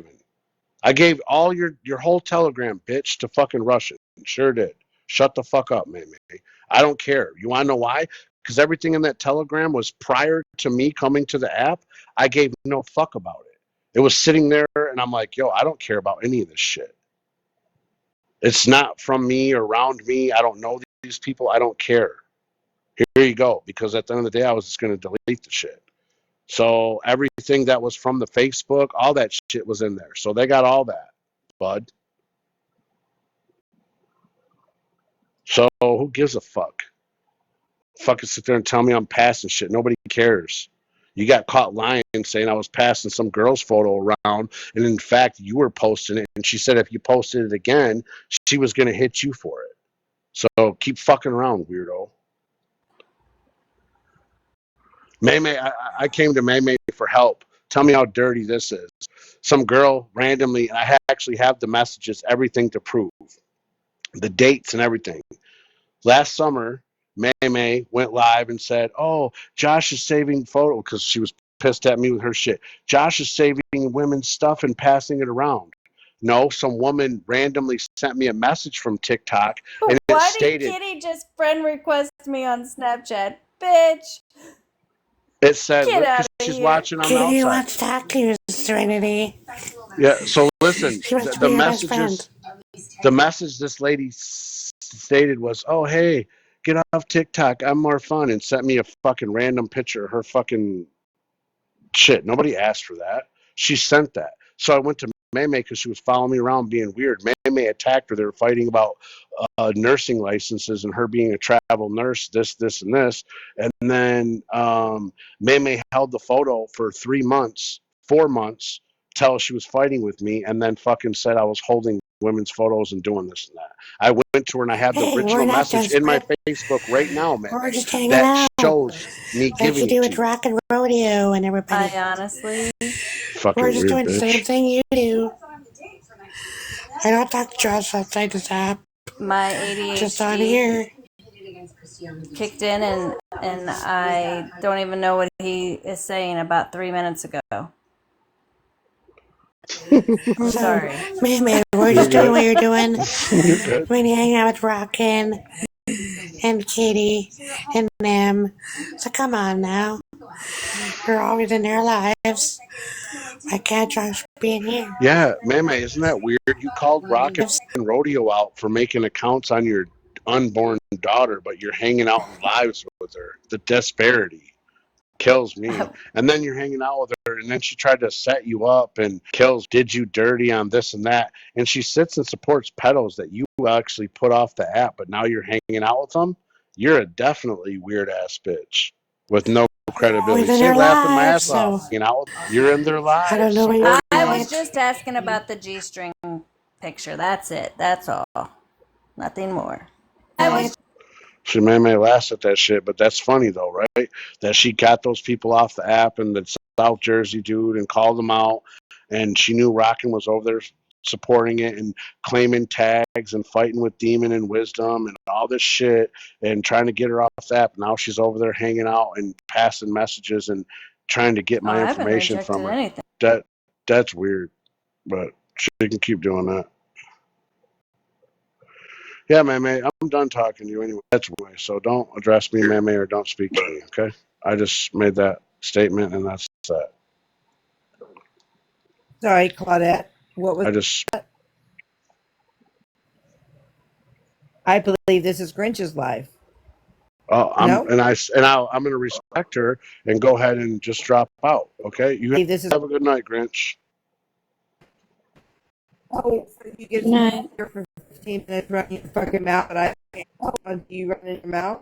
I gave all your whole telegram, bitch, to fucking Russian. Sure did. Shut the fuck up, man. I don't care. You want to know why? Because everything in that telegram was prior to me coming to the app. I gave no fuck about it. It was sitting there, and I'm like, yo, I don't care about any of this shit. It's not from me or around me. I don't know these people. I don't care. Here you go. Because at the end of the day, I was just going to delete the shit. So everything that was from the Facebook, all that shit was in there. So they got all that, bud. So who gives a fuck? Fucking sit there and tell me I'm passing shit. Nobody cares. You got caught lying saying I was passing some girl's photo around, and in fact you were posting it. And she said if you posted it again, she was gonna hit you for it. So keep fucking around, weirdo. Maymay, I came to Maymay for help. Tell me how dirty this is. Some girl randomly, I actually have the messages, everything to prove, the dates and everything. Last summer, May went live and said, oh, Josh is saving photo because she was pissed at me with her shit. Josh is saving women's stuff and passing it around. No, some woman randomly sent me a message from TikTok, and Why it stated, did Kitty just friend request me on Snapchat? bitch. It said, Get look, out 'cause of she's here. watching on the Kitty outside. wants to talk to you, Serenity. Yeah. So listen, She wants to the be your best friend. messages, the message this lady stated was, "Oh, hey, get off TikTok. I'm more fun," and sent me a fucking random picture of her fucking shit. Nobody asked for that. She sent that. So I went to May because she was following me around being weird. May attacked her. They were fighting about nursing licenses and her being a travel nurse, this, and this. And then May held the photo for 3 months, 4 months, till she was fighting with me, and then fucking said I was holding women's photos and doing this and that. I went to her and I have the Hey, we're original not message in my desperate. Facebook right now, We're May, just hanging that out. shows me Like giving you do it to with you. Rock and Rodeo and everybody. I honestly, Fucking We're just weird doing the same bitch. thing you do. I don't talk to Josh outside this app. my Just on ADHD here. kicked in, and I don't even know what he is saying about 3 minutes ago. I'm So, sorry. man, we're You're just doing good. what you're doing. You're good. When you hang out with Rockin' and Kitty and them. So come on now. You're always in their lives. I can't Josh being here. Yeah, Mame, isn't that weird? You called Rock and Rodeo out for making accounts on your unborn daughter, but you're hanging out in lives with her. The disparity kills me. And then you're hanging out with her, and then she tried to set you up and did you dirty on this and that. And she sits and supports pedos that you actually put off the app, but now you're hanging out with them. You're a definitely weird ass bitch with no credibility. Always in See, their laughing my lives, ass off. so You know, you're in their I don't lives. know what you're I doing. was just asking about the G-string picture. That's it. That's all. Nothing more. I was She may laugh at that shit, but that's funny though, right? That she got those people off the app and the South Jersey dude and called them out, and she knew Rockin' was over there supporting it and claiming tags and fighting with Demon and Wisdom and all this shit and trying to get her off the app. Now she's over there hanging out and passing messages and trying to get Oh, my I haven't information from rejected her. anything. That's weird, but she can keep doing that. Yeah, Mame, I'm done talking to you anyway. That's way. So don't address me, Mame, or don't speak to me, okay? I just made that statement, and that's that. Sorry, Claudette. What was I just I believe this is Grinch's life. I'm No? I'm gonna respect her and go ahead and just drop out, okay? You Believe this is have a good night, Grinch. Oh, so you get No. here for 15 minutes running your fucking mouth, but I do you run in your mouth?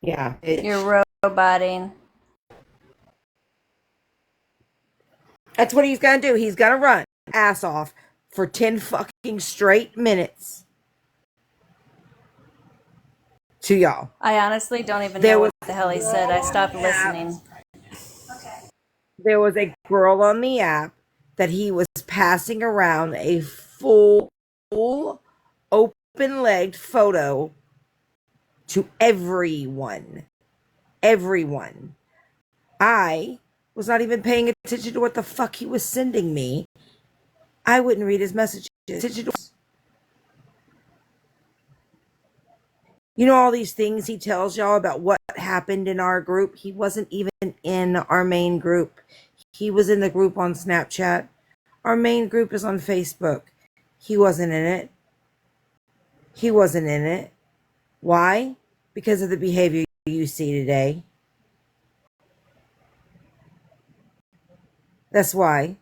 Yeah. You're roboting. That's what he's gonna do. He's gonna run ass off for 10 fucking straight minutes to y'all. I honestly don't even There know was what the hell he said. I stopped listening. there was a girl on the app that he was passing around a full open-legged photo to everyone. Everyone. I was not even paying attention to what the fuck he was sending me. I wouldn't read his messages. You know all these things he tells y'all about what happened in our group? He wasn't even in our main group. He was in the group on Snapchat. Our main group is on Facebook. He wasn't in it. He wasn't in it. Why? Because of the behavior you see today. That's why.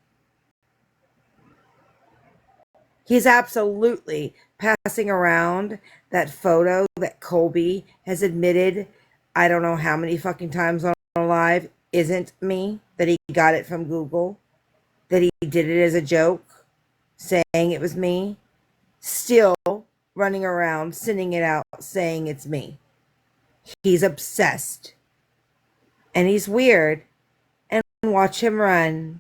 He's absolutely passing around that photo that Colby has admitted, I don't know how many fucking times on live, isn't me, that he got it from Google, that he did it as a joke, saying it was me, still running around, sending it out, saying it's me. He's obsessed. And he's weird. And watch him run.